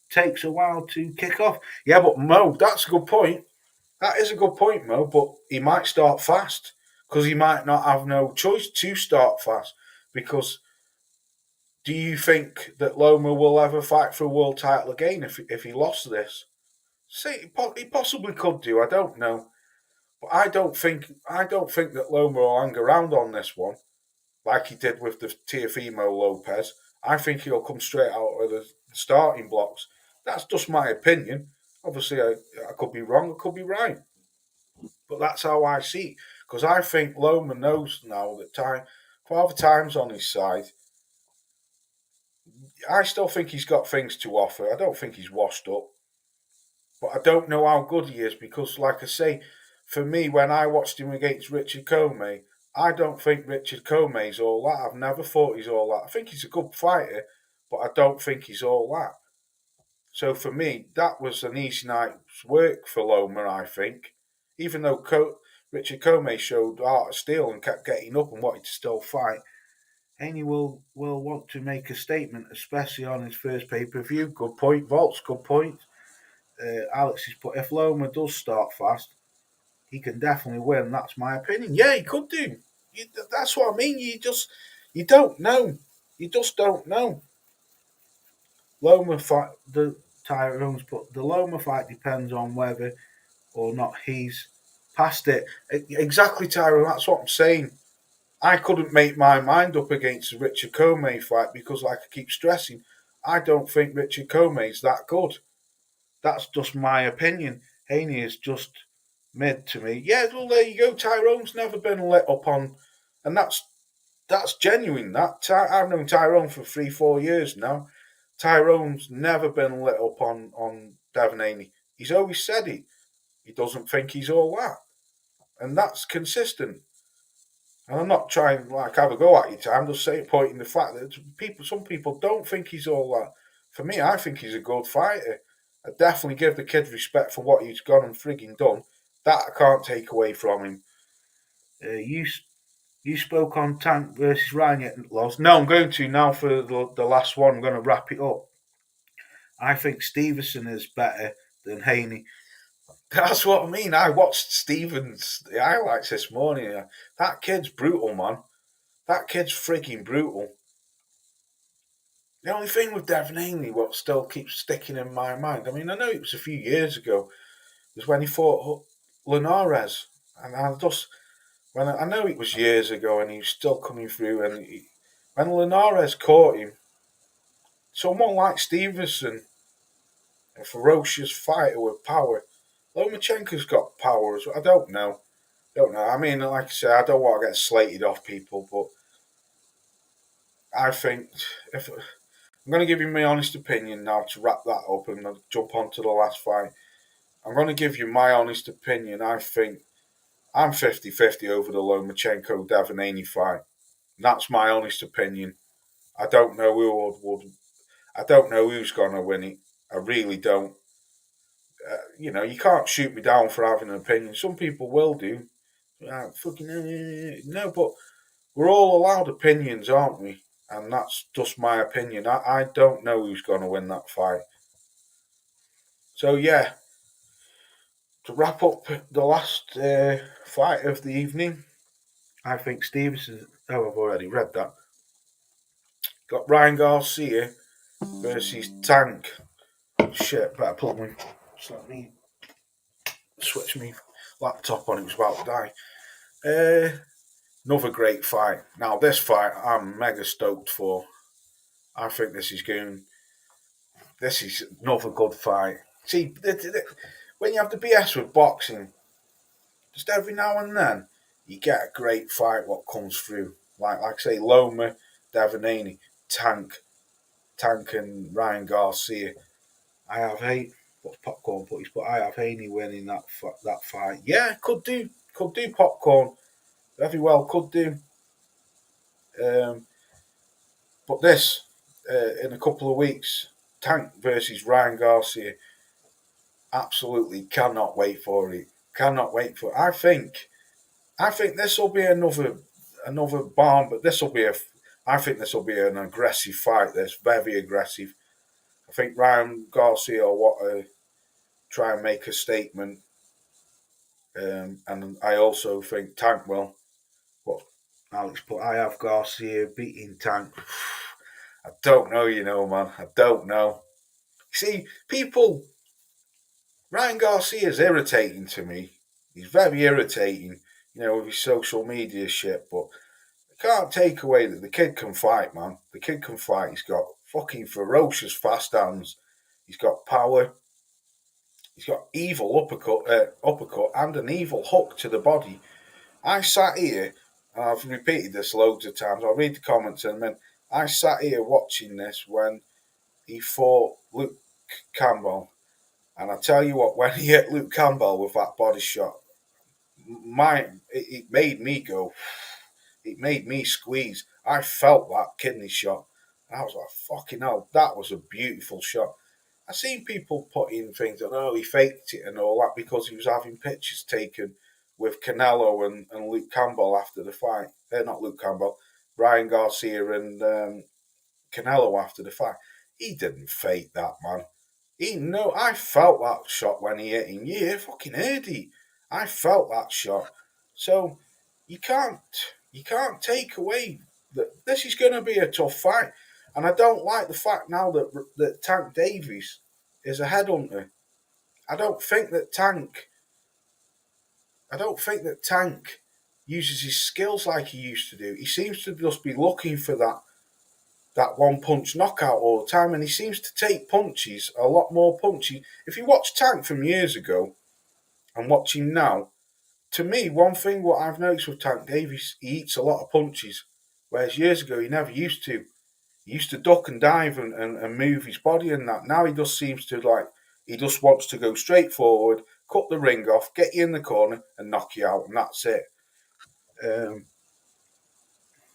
takes a while to kick off. Yeah, but Mo, that's a good point. That is a good point, Mo. But he might start fast because he might not have no choice to start fast. Because do you think that Loma will ever fight for a world title again if he lost this? See, he possibly could do. I don't know, but I don't think that Loma will hang around on this one like he did with the Teofimo Lopez. I think he'll come straight out of the starting blocks. That's just my opinion. Obviously, I could be wrong, I could be right. But that's how I see it. Because I think Loma knows now that Father Time's on his side. I still think he's got things to offer. I don't think he's washed up. But I don't know how good he is because, like I say, for me, when I watched him against Richard Comey, I don't think Richard Comey's all that. I've never thought he's all that. I think he's a good fighter, but I don't think he's all that. So for me, that was an easy night's work for Loma, I think. Even though Richard Comey showed art of steel and kept getting up and wanted to still fight, Haney will want to make a statement, especially on his first pay-per-view. Good point, Volts, good point. Alex has put, if Loma does start fast, he can definitely win. That's my opinion. Yeah, he could do. That's what I mean. You don't know. You just don't know. Loma fight, the Tyrone's put, the Loma fight depends on whether or not he's past it. Exactly, Tyrone. That's what I'm saying. I couldn't make my mind up against the Richard Comey fight because, like I keep stressing, I don't think Richard Comey's that good. That's just my opinion. Haney is just mid to me. Yeah, well, there you go. Tyrone's never been lit up on, and that's genuine. I've known Tyrone for 3-4 years now. Tyrone's never been lit up on Devin Haney. He's always said it. He doesn't think he's all that, and that's consistent. And I'm not trying like have a go at you, I'm just saying, pointing the fact that some people don't think he's all that. For me, I think he's a good fighter. I definitely give the kid respect for what he's gone and frigging done. That I can't take away from him. You spoke on Tank versus Ryan yet, Loz? No, I'm going to now for the last one. I'm going to wrap it up. I think Stevenson is better than Haney. That's what I mean. I watched Stevens' the highlights this morning. That kid's brutal, man. That kid's freaking brutal. The only thing with Devin Haney, what still keeps sticking in my mind, I mean, I know it was a few years ago, was when he fought Linares. And I know it was years ago and he was still coming through. And when Linares caught him, someone like Stevenson, a ferocious fighter with power, Lomachenko's got power as well. I don't know. I mean, like I say, I don't want to get slated off people, but I think if I'm going to give you my honest opinion now to wrap that up and I'll jump on to the last fight. I'm going to give you my honest opinion. I think I'm 50-50 over the Lomachenko-Devin Haney fight. And that's my honest opinion. I don't know who I don't know who's going to win it. I really don't. You can't shoot me down for having an opinion. Some people will do. No, but we're all allowed opinions, aren't we? And that's just my opinion. I don't know who's going to win that fight. So, yeah, to wrap up the last fight of the evening, I think Stevenson. Oh, I've already read that. Got Ryan Garcia versus Tank. Shit, better put me. Just let me switch my laptop on. It was about to die. Another great fight. Now, this fight I'm mega stoked for. I think this is another good fight. See, when you have the BS with boxing, just every now and then, you get a great fight what comes through. Like I say, Loma, Devin Haney, Tank and Ryan Garcia. I have what's Popcorn put? But I have Haney winning that fight. Yeah, could do Popcorn. Very well could do. But this, in a couple of weeks, Tank versus Ryan Garcia. Absolutely cannot wait for it. Cannot wait for it. I think this will be another bomb, but I think this will be an aggressive fight. This very aggressive. I think Ryan Garcia will want to try and make a statement, and I also think Tank will. What Alex put, I have Garcia beating Tank. I don't know, man. I don't know. See, Ryan Garcia is irritating to me. He's very irritating, with his social media shit, but I can't take away that the kid can fight, man. The kid can fight. He's got fucking ferocious fast hands. He's got power. He's got evil uppercut and an evil hook to the body. I sat here, and I've repeated this loads of times. I'll read the comments in a minute. I sat here watching this when he fought Luke Campbell. And I tell you what, when he hit Luke Campbell with that body shot, it made me go. It made me squeeze. I felt that kidney shot. And I was like, fucking hell, that was a beautiful shot. I seen people putting things on, oh, he faked it and all that because he was having pictures taken with Canelo and Luke Campbell after the fight. Not Luke Campbell, Ryan Garcia and Canelo after the fight. He didn't fake that, man. I felt that shot when he hit him. Yeah, fucking heard it. I felt that shot. So you can't take away that this is going to be a tough fight. And I don't like the fact now that Tank Davies is a headhunter. I don't think that Tank uses his skills like he used to do. He seems to just be looking for that one punch knockout all the time, and he seems to take punches, a lot more punches. If you watch Tank from years ago and watch him now, to me, one thing what I've noticed with Tank Davies, he eats a lot of punches, whereas years ago he never used to. He used to duck and dive and move his body and that. Now he just seems to he just wants to go straight forward, cut the ring off, get you in the corner and knock you out, and that's it.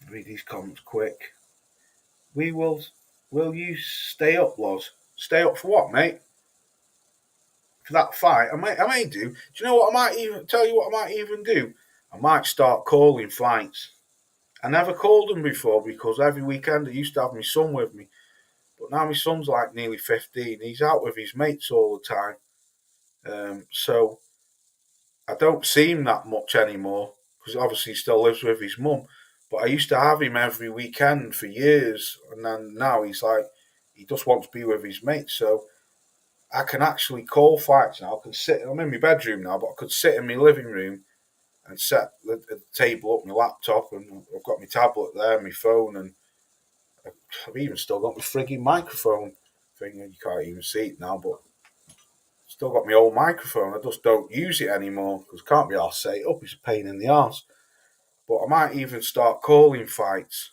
Read these comments quick. Will you stay up, Loz? Stay up for what, mate? For that fight? I may do. Do you know what I might even tell you what I might even do? I might start calling fights. I never called them before because every weekend I used to have my son with me. But now my son's like nearly 15. He's out with his mates all the time. So I don't see him that much anymore because obviously he still lives with his mum. But I used to have him every weekend for years, and then now he just wants to be with his mates. So I can actually call fights now. I'm in my bedroom now, but I could sit in my living room and set the table up, my laptop, and I've got my tablet there, my phone, and I've even still got my frigging microphone thing. You can't even see it now, but still got my old microphone. I just don't use it anymore because I can't be arsed set it up. It's a pain in the arse. But I might even start calling fights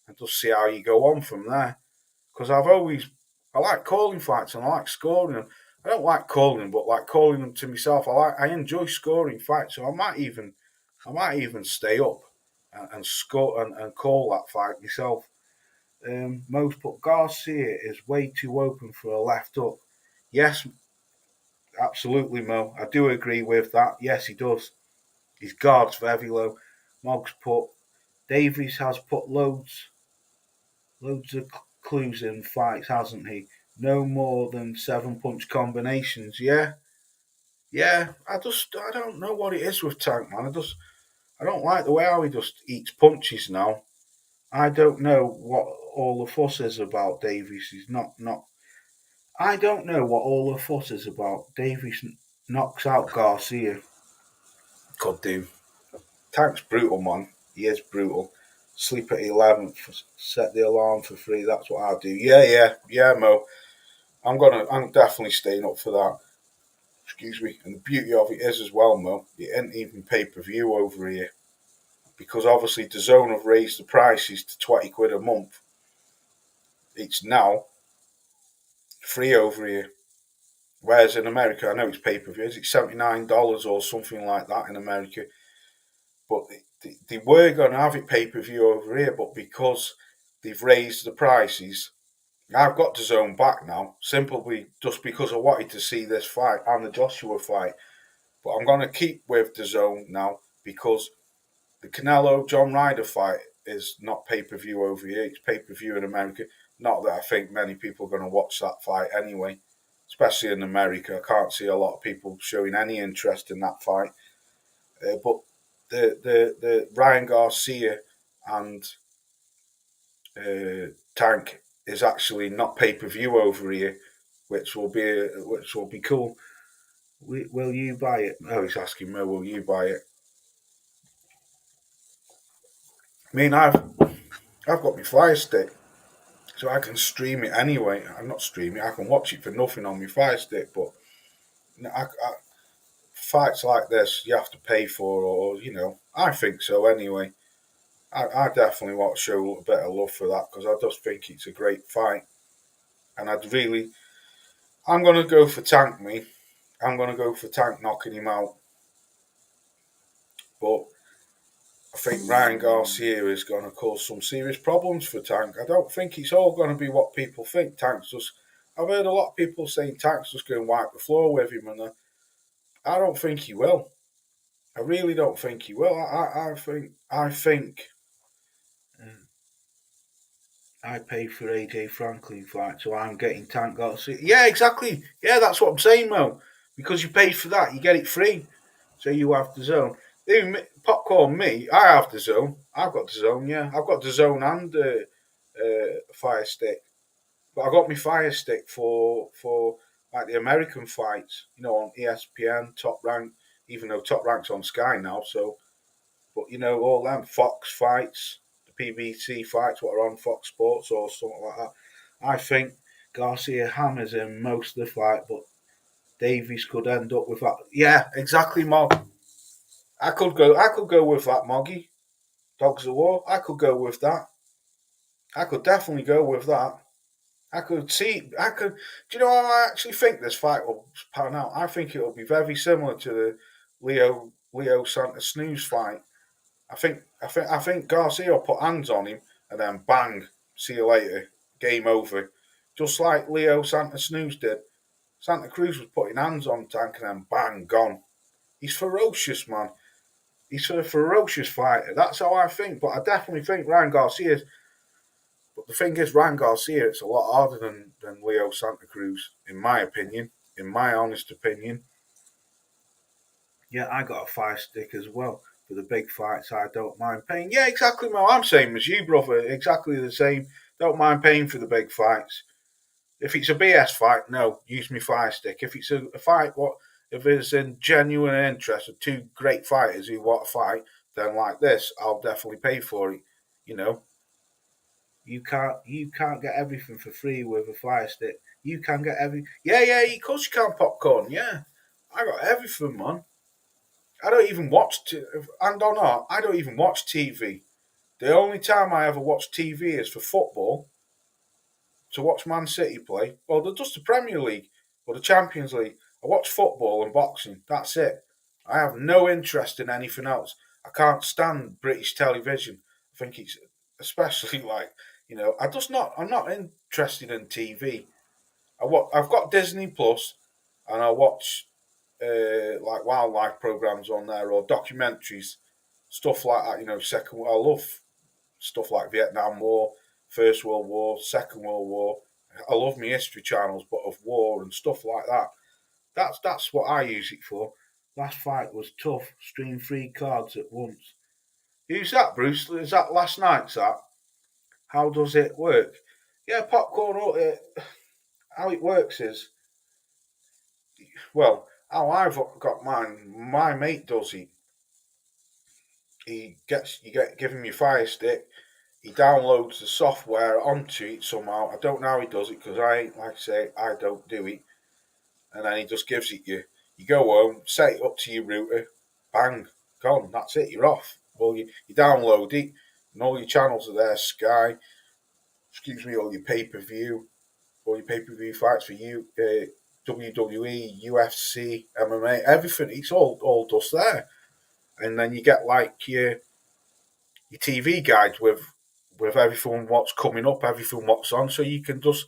and just see how you go on from there. Because I like calling fights and I like scoring them. I don't like calling them, but like calling them to myself. I enjoy scoring fights, so I might even stay up and score and call that fight myself. Most put Garcia is way too open for a left hook. Yes, absolutely, Mo. I do agree with that. Yes, he does. His guard's very low. Moggs put Davies has put loads of clues in fights, hasn't he? No more than 7 punch combinations. Yeah, yeah. I don't know what it is with Tank, man. I don't like the way how he just eats punches now. I don't know what all the fuss is about Davies. He's not. I don't know what all the fuss is about. Davies knocks out Garcia. Could do. Tank's brutal, man. He is brutal. Sleep at 11. Set the alarm for 3. That's what I do. Yeah, Mo. I'm definitely staying up for that. Excuse me. And the beauty of it is as well, Mo, it ain't even pay per view over here. Because obviously the zone have raised the prices to 20 quid a month. It's now free over here. Whereas in America, I know it's pay per view, it's $79 or something like that in America. But they were going to have it pay per view over here, but because they've raised the prices, I've got to zone back now, simply just because I wanted to see this fight and the Joshua fight. But I'm going to keep with the zone now because the Canelo John Ryder fight is not pay per view over here. It's pay per view in America. Not that I think many people are going to watch that fight anyway, especially in America. I can't see a lot of people showing any interest in that fight. But the Ryan Garcia and Tank is actually not pay per view over here, which will be cool. Will you buy it? Oh, he's asking me, will you buy it? I mean, I've got my Fire Stick, so I can stream it anyway. I'm not streaming; I can watch it for nothing on my Fire Stick. But fights like this, you have to pay for, or I think so anyway. I definitely want to show a little bit of love for that because I just think it's a great fight, and I'm going to go for Tank. I'm going to go for Tank knocking him out, but I think Ryan Garcia is going to cause some serious problems for Tank. I don't think it's all going to be what people think. I've heard a lot of people saying Tank's just going to wipe the floor with him, and I don't think he will. I really don't think he will. I think I pay for AJ Franklin fight, so I'm getting Tank Garcia. Yeah, exactly. Yeah, that's what I'm saying, Mo. Because you paid for that, you get it free. So you have the zone. Popcorn, me, I have the zone. I've got the zone, yeah. I've got the zone and Fire Stick. But I got my Fire Stick for like the American fights, on ESPN, Top Rank, even though Top Rank's on Sky now, so but all them Fox fights, the PBC fights, what are on Fox Sports or something like that. I think Garcia hammers in most of the fight, but Davies could end up with that. Yeah, exactly, Mog. I could go with that, Moggy. Dogs of War. I could go with that. I could definitely go with that. I could see. I could. Do you know how I actually think this fight will pan out? I think it will be very similar to the Leo Santa Snooze fight. I think Garcia will put hands on him and then bang, see you later, game over. Just like Leo Santa Snooze did. Santa Cruz was putting hands on Tank and then bang, gone. He's ferocious, man. He's a ferocious fighter. That's how I think. But I definitely think Ryan Garcia is. But the thing is, Ryan Garcia, it's a lot harder than Leo Santa Cruz, in my opinion. In my honest opinion. Yeah, I got a fire stick as well. For the big fights, I don't mind paying. Yeah, exactly, Mo. I'm same as you, brother. Exactly the same. Don't mind paying for the big fights. If it's a BS fight, no, use me fire stick. If it's a fight, if it's in genuine interest of two great fighters who want to fight, then like this, I'll definitely pay for it. You know, you can't get everything for free with a fire stick. You can get yeah, of course you can popcorn. Yeah, I got everything, man. I don't even watch, and or not, I don't even watch TV. The only time I ever watch TV is for football, to watch Man City play. Well, just the Premier League or the Champions League. I watch football and boxing. That's it. I have no interest in anything else. I can't stand British television. I think it's especially like I just not. I'm not interested in TV. I've got Disney Plus, and I watch like wildlife programs on there or documentaries, stuff like that. Second. I love stuff like Vietnam War, First World War, Second World War. I love my history channels, but of war and stuff like that. That's what I use it for. Last fight was tough. Stream 3 cards at once. Who's that, Bruce? Is that last night's that? How does it work? Yeah, popcorn. How it works is, well, how I've got mine. My mate does it. You get give him your Fire Stick. He downloads the software onto it somehow. I don't know how he does it because like I say, I don't do it. And then he just gives it you. You go home, set it up to your router, bang, gone. That's it. You're off. Well, you download it, and all your channels are there. Sky, all your pay per view fights for you, WWE, UFC, MMA, everything. It's all just there. And then you get like your TV guides with everything what's coming up, everything what's on, so you can just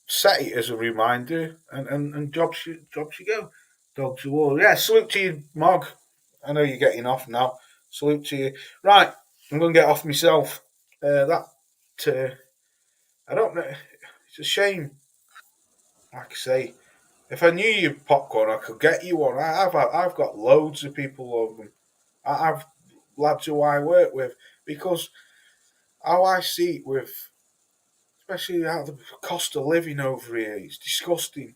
set it as a reminder and jobs you go. Dogs of war. Yeah, salute to you, Mog. I know you're getting off now. Salute to you. Right, I'm going to get off myself. I don't know. It's a shame. Like I say, if I knew you popcorn, I could get you one. I've got loads of people of them. I've lads who I work with because how I see it with, especially how the cost of living over here, it's disgusting.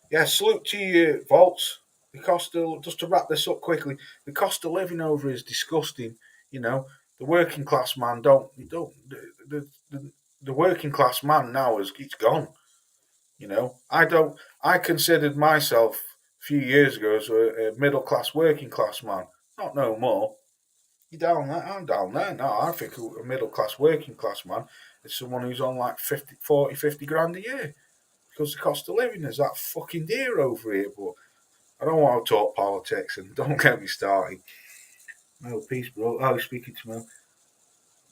Yeah, salute to you, Volts. Just to wrap this up quickly, the cost of living over is disgusting. You know, the working class man the working class man now is it's gone. I considered myself a few years ago as a middle class working class man. Not no more. You down there? I'm down there. No, I think a middle class working class man is someone who's on like 50 grand a year. Because the cost of living is that fucking dear over here. But I don't want to talk politics and don't get me started. No, peace, bro. Oh, speaking to me.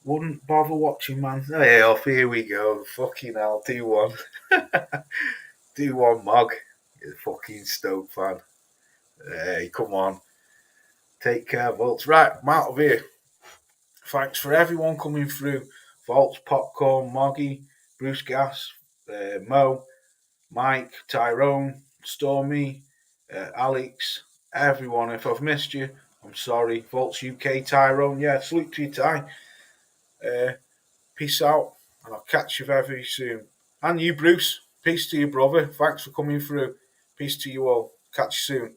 Wouldn't bother watching, man. Hey, off, here we go. Fucking hell, do one. Do one, Mog. You're a fucking Stoke fan. Hey, come on. Take care, Volts. Right, I'm out of here. Thanks for everyone coming through. Volts, Popcorn, Moggy, Bruce Gas, Mo, Mike, Tyrone, Stormy, Alex, everyone. If I've missed you, I'm sorry. Volts UK, Tyrone, yeah, salute to you, Ty. Peace out, and I'll catch you very soon. And you, Bruce, peace to you, brother. Thanks for coming through. Peace to you all. Catch you soon.